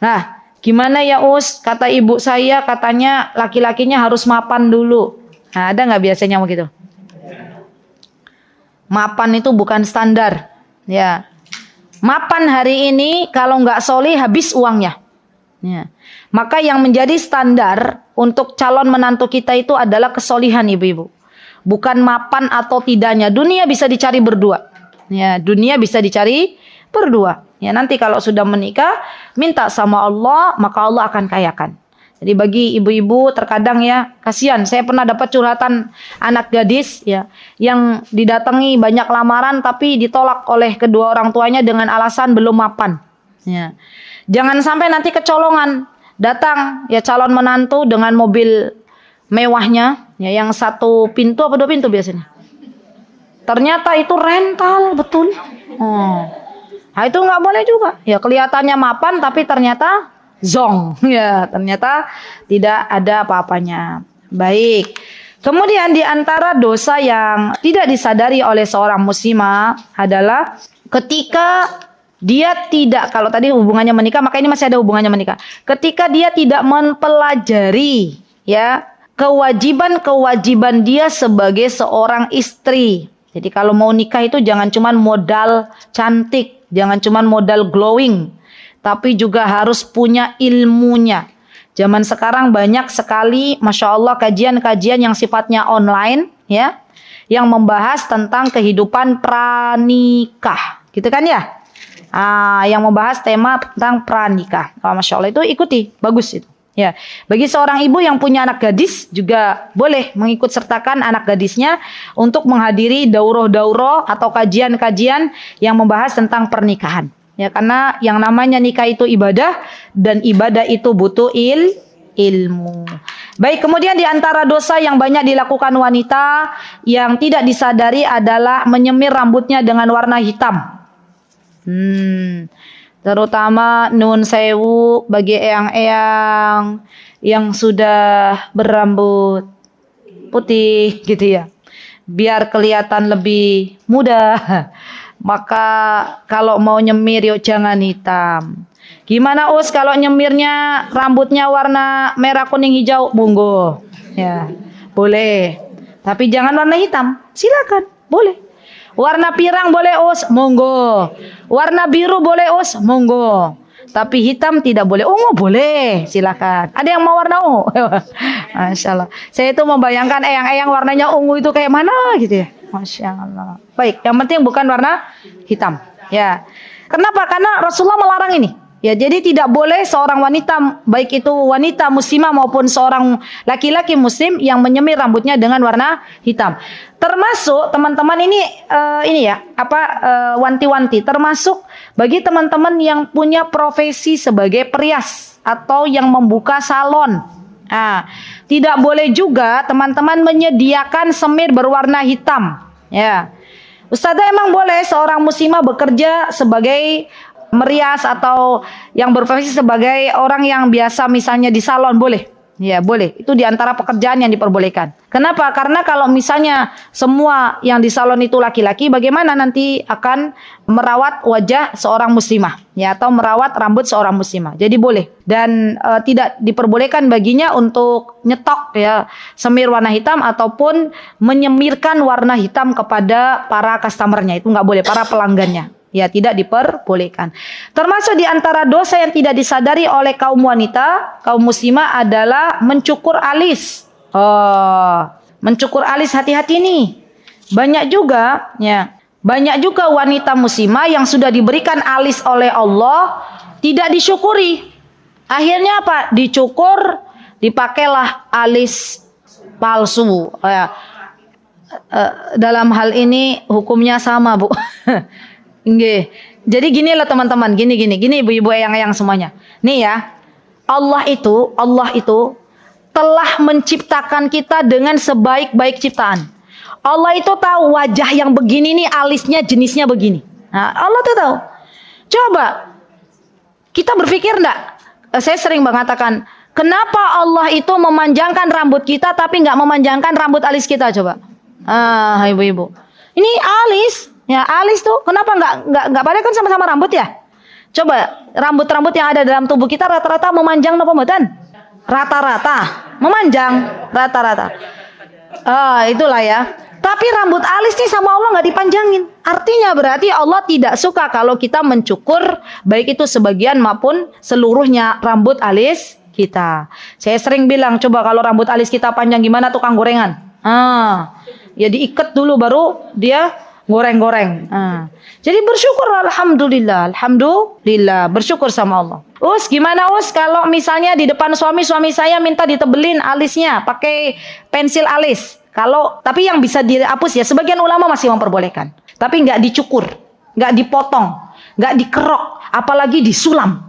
Nah, gimana ya Us? Kata ibu saya katanya laki-lakinya harus mapan dulu. Nah, ada nggak biasanya begitu? Mapan itu bukan standar, ya. Mapan hari ini kalau nggak soleh habis uangnya. Ya. Maka yang menjadi standar untuk calon menantu kita itu adalah kesolihan ibu-ibu. Bukan mapan atau tidaknya. Dunia bisa dicari berdua. Ya, dunia bisa dicari berdua. Ya, nanti kalau sudah menikah, minta sama Allah, maka Allah akan kayakan. Jadi bagi ibu-ibu terkadang ya kasihan. Saya pernah dapat curhatan anak gadis ya yang didatangi banyak lamaran tapi ditolak oleh kedua orang tuanya dengan alasan belum mapan. Ya. Jangan sampai nanti kecolongan datang ya calon menantu dengan mobil mewahnya ya yang 1 pintu apa 2 pintu biasanya. Ternyata itu rental betul. Nah, itu nggak boleh juga. Ya kelihatannya mapan tapi ternyata zong, ya ternyata tidak ada apa-apanya. Baik. Kemudian di antara dosa yang tidak disadari oleh seorang muslimah adalah ketika dia tidak, kalau tadi hubungannya menikah, maka ini masih ada hubungannya menikah. Ketika dia tidak mempelajari ya kewajiban-kewajiban dia sebagai seorang istri. Jadi kalau mau nikah itu jangan cuma modal cantik, jangan cuma modal glowing, tapi juga harus punya ilmunya. Zaman sekarang banyak sekali, Masya Allah, kajian-kajian yang sifatnya online, ya, yang membahas tentang kehidupan pranikah, gitu kan ya? Yang membahas tema tentang pranikah. Masya Allah, itu ikuti, bagus itu. Ya, bagi seorang ibu yang punya anak gadis juga boleh mengikut sertakan anak gadisnya untuk menghadiri daurah-daurah atau kajian-kajian yang membahas tentang pernikahan. Ya, karena yang namanya nikah itu ibadah dan ibadah itu butuh ilmu. Baik, kemudian di antara dosa yang banyak dilakukan wanita yang tidak disadari adalah menyemir rambutnya dengan warna hitam. Terutama nun sewu bagi eyang-eyang yang sudah berambut putih gitu ya. Biar kelihatan lebih muda. Maka kalau mau nyemir yuk jangan hitam. Gimana Us kalau nyemirnya rambutnya warna merah kuning hijau? Monggo. Ya, boleh. Tapi jangan warna hitam. Silakan, boleh. Warna pirang boleh Us, monggo. Warna biru boleh Us, monggo. Tapi hitam tidak boleh. Ungu boleh, silakan. Ada yang mau warna ungu? Masya Allah. Saya itu membayangkan eyang-eyang warnanya ungu itu kayak mana gitu ya. Masya Allah. Baik, yang penting bukan warna hitam. Ya. Kenapa? Karena Rasulullah melarang ini. Ya, jadi tidak boleh seorang wanita, baik itu wanita muslimah maupun seorang laki-laki muslim yang menyemir rambutnya dengan warna hitam. Termasuk teman-teman ini ya, wanti-wanti. Termasuk bagi teman-teman yang punya profesi sebagai perias atau yang membuka salon. Tidak boleh juga teman-teman menyediakan semir berwarna hitam. Ya, Ustazah emang boleh seorang muslimah bekerja sebagai merias atau yang berprofesi sebagai orang yang biasa misalnya di salon boleh. Ya, boleh. Itu di antara pekerjaan yang diperbolehkan. Kenapa? Karena kalau misalnya semua yang di salon itu laki-laki, bagaimana nanti akan merawat wajah seorang muslimah, ya, atau merawat rambut seorang muslimah. Jadi boleh. Dan tidak diperbolehkan baginya untuk nyetok ya semir warna hitam ataupun menyemirkan warna hitam kepada para customernya. Itu nggak boleh, para pelanggannya. Ya, tidak diperbolehkan. Termasuk di antara dosa yang tidak disadari oleh kaum wanita, kaum muslimah adalah mencukur alis. Mencukur alis, hati-hati nih. Banyak juga wanita muslimah yang sudah diberikan alis oleh Allah tidak disyukuri. Akhirnya apa? Dicukur, dipakailah alis palsu. Dalam hal ini hukumnya sama, Bu. Nggih. Jadi gini lah teman-teman, gini ibu-ibu yang semuanya. Nih ya, Allah itu telah menciptakan kita dengan sebaik-baik ciptaan. Allah itu tahu wajah yang begini nih alisnya jenisnya begini. Nah, Allah tuh tahu. Coba kita berpikir enggak? Saya sering mengatakan, kenapa Allah itu memanjangkan rambut kita tapi enggak memanjangkan rambut alis kita, coba. Ibu-ibu. Ini alis. Ya, alis tuh kenapa enggak pada kan sama-sama rambut ya? Coba rambut-rambut yang ada dalam tubuh kita rata-rata memanjang napa mboten? Rata-rata memanjang, rata-rata. Itulah ya. Tapi rambut alis nih sama Allah enggak dipanjangin. Artinya berarti Allah tidak suka kalau kita mencukur baik itu sebagian maupun seluruhnya rambut alis kita. Saya sering bilang, coba kalau rambut alis kita panjang gimana tukang gorengan? Ya diikat dulu baru dia goreng-goreng. Jadi bersyukur, alhamdulillah bersyukur sama Allah. Us gimana Us kalau misalnya di depan suami saya minta ditebelin alisnya pakai pensil alis. Tapi yang bisa dihapus ya, sebagian ulama masih memperbolehkan. Tapi nggak dicukur, nggak dipotong, nggak dikerok, apalagi disulam.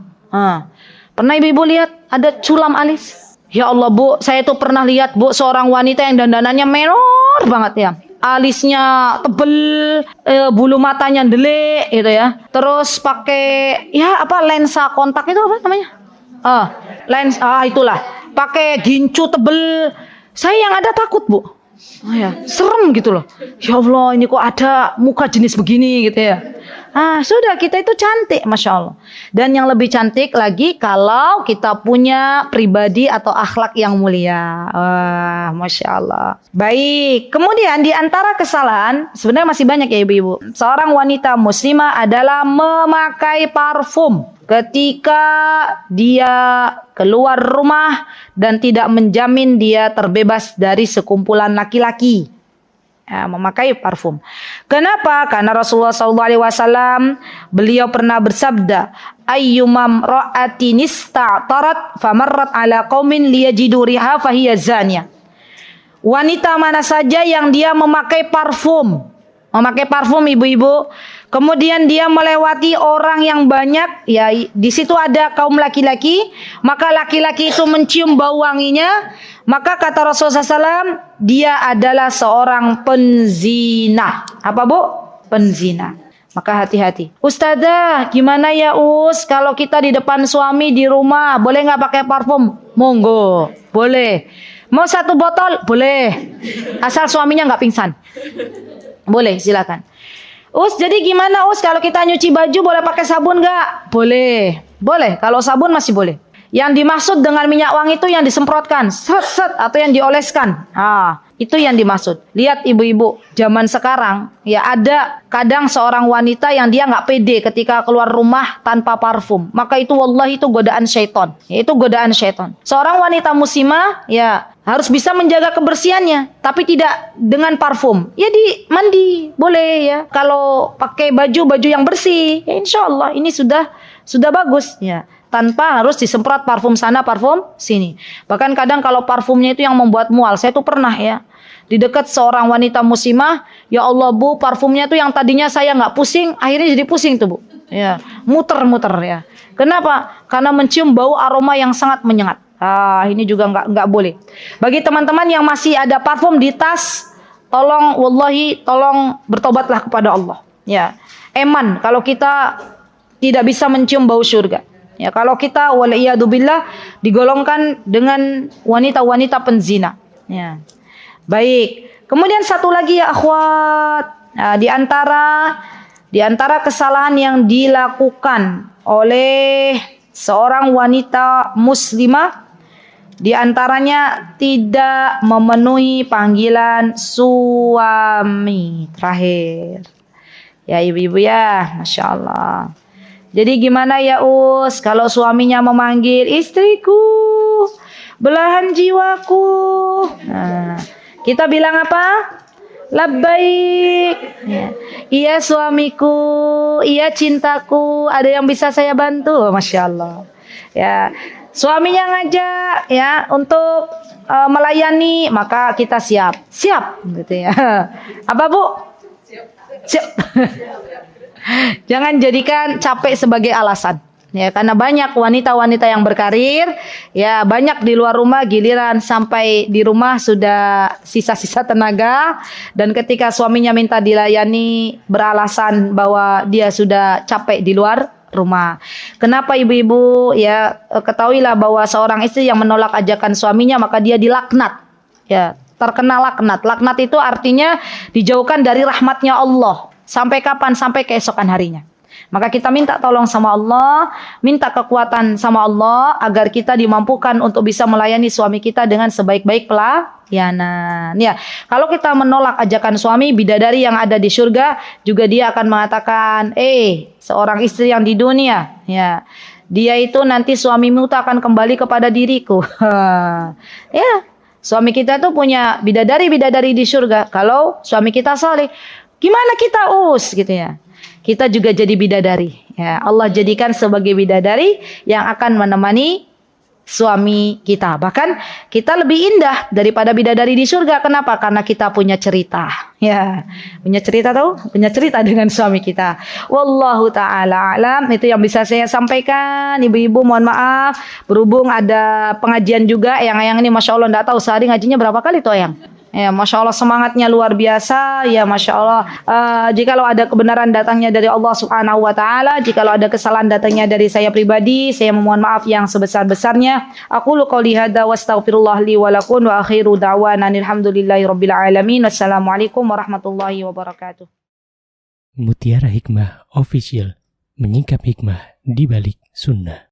Pernah ibu-ibu lihat ada culam alis? Ya Allah Bu, saya tuh pernah lihat Bu seorang wanita yang dandanannya menor banget ya. Alisnya tebel, bulu matanya delik gitu ya. Terus pakai lensa kontak itu apa namanya? Itulah. Pakai gincu tebel. Saya yang ada takut, Bu. Serem gitu loh. Ya Allah, ini kok ada muka jenis begini gitu ya. Sudah, kita itu cantik, Masya Allah. Dan yang lebih cantik lagi kalau kita punya pribadi atau akhlak yang mulia. Masya Allah. Baik, kemudian di antara kesalahan, sebenarnya masih banyak ya ibu-ibu. Seorang wanita muslimah adalah memakai parfum ketika dia keluar rumah dan tidak menjamin dia terbebas dari sekumpulan laki-laki. memakai parfum. Kenapa? Karena Rasulullah SAW beliau pernah bersabda, ayyumam ra'atin ista'tarat famarrat ala qaumin liyajidu riha fahiya zaniyah. Wanita mana saja yang dia memakai parfum ibu-ibu, kemudian dia melewati orang yang banyak, ya di situ ada kaum laki-laki, maka laki-laki itu mencium bau wanginya, maka kata Rasulullah SAW, dia adalah seorang penzina. Apa bu? Penzina. Maka hati-hati. Ustazah, gimana ya kalau kita di depan suami di rumah, boleh nggak pakai parfum? Monggo, boleh. Mau 1 botol? Boleh. Asal suaminya nggak pingsan. Boleh, silakan. Jadi gimana kalau kita nyuci baju boleh pakai sabun nggak? Boleh. Boleh, kalau sabun masih boleh. Yang dimaksud dengan minyak wangi itu yang disemprotkan, set atau yang dioleskan. Itu yang dimaksud. Lihat ibu-ibu, zaman sekarang ya ada kadang seorang wanita yang dia nggak pede ketika keluar rumah tanpa parfum. Maka itu wallahi itu godaan syaitan. Itu godaan syaitan. Seorang wanita muslimah ya harus bisa menjaga kebersihannya, tapi tidak dengan parfum. Ya mandi boleh ya. Kalau pakai baju yang bersih, ya insya Allah ini sudah bagus ya. Tanpa harus disemprot parfum sana, parfum sini. Bahkan kadang kalau parfumnya itu yang membuat mual. Saya tuh pernah ya, di dekat seorang wanita muslimah, ya Allah bu, parfumnya tuh yang tadinya saya nggak pusing, akhirnya jadi pusing tuh bu. Ya, muter-muter ya. Kenapa? Karena mencium bau aroma yang sangat menyengat. Ini juga nggak boleh. Bagi teman-teman yang masih ada parfum di tas, tolong bertobatlah kepada Allah. Ya, eman kalau kita tidak bisa mencium bau surga. Ya, kalau kita waliyadzubillah digolongkan dengan wanita-wanita penzina. Ya. Baik. Kemudian satu lagi ya akhwat. Di antara kesalahan yang dilakukan oleh seorang wanita muslimah, di antaranya tidak memenuhi panggilan suami terakhir. Ya ibu-ibu ya, Masya Allah. Jadi gimana ya kalau suaminya memanggil istriku, belahan jiwaku. Kita bilang apa? Labbaik. Ya. Iya suamiku, iya cintaku, ada yang bisa saya bantu? Masya Allah. Ya, suaminya ngajak ya untuk melayani, maka kita siap gitu ya. Apa bu? Siap. Jangan jadikan capek sebagai alasan. Ya, karena banyak wanita-wanita yang berkarir, ya banyak di luar rumah, giliran sampai di rumah sudah sisa-sisa tenaga, dan ketika suaminya minta dilayani beralasan bahwa dia sudah capek di luar rumah. Kenapa ibu-ibu? Ya, ketahuilah bahwa seorang istri yang menolak ajakan suaminya maka dia dilaknat. Ya, terkena laknat. Laknat itu artinya dijauhkan dari rahmatnya Allah. Sampai kapan? Sampai keesokan harinya. Maka kita minta tolong sama Allah, minta kekuatan sama Allah agar kita dimampukan untuk bisa melayani suami kita dengan sebaik-baik pelayanan. Ya, kalau kita menolak ajakan suami, bidadari yang ada di surga juga dia akan mengatakan, seorang istri yang di dunia, ya, dia itu nanti suamimu akan kembali kepada diriku. Ya, suami kita tuh punya bidadari-bidadari di surga. Kalau suami kita saleh, gimana kita gitu ya. Kita juga jadi bidadari. Ya, Allah jadikan sebagai bidadari yang akan menemani suami kita. Bahkan kita lebih indah daripada bidadari di surga. Kenapa? Karena kita punya cerita. Ya, punya cerita tahu? Punya cerita dengan suami kita. Wallahu ta'ala alam. Itu yang bisa saya sampaikan. Ibu-ibu mohon maaf. Berhubung ada pengajian juga. Yang ini Masya Allah enggak tahu sehari ngajinya berapa kali tuh yang? Ya, Masya Allah semangatnya luar biasa. Ya, Masya Allah. Jikalau ada kebenaran datangnya dari Allah Subhanahu Wa Taala, jikalau ada kesalahan datangnya dari saya pribadi, saya memohon maaf yang sebesar-besarnya. Aku qouli hadza wa astaghfirullah li wa lakum wa akhiru da'wana alhamdulillahirabbil alamin. Wassalamualaikum warahmatullahi wabarakatuh. Mutiara Hikmah Official, menyingkap hikmah di balik sunnah.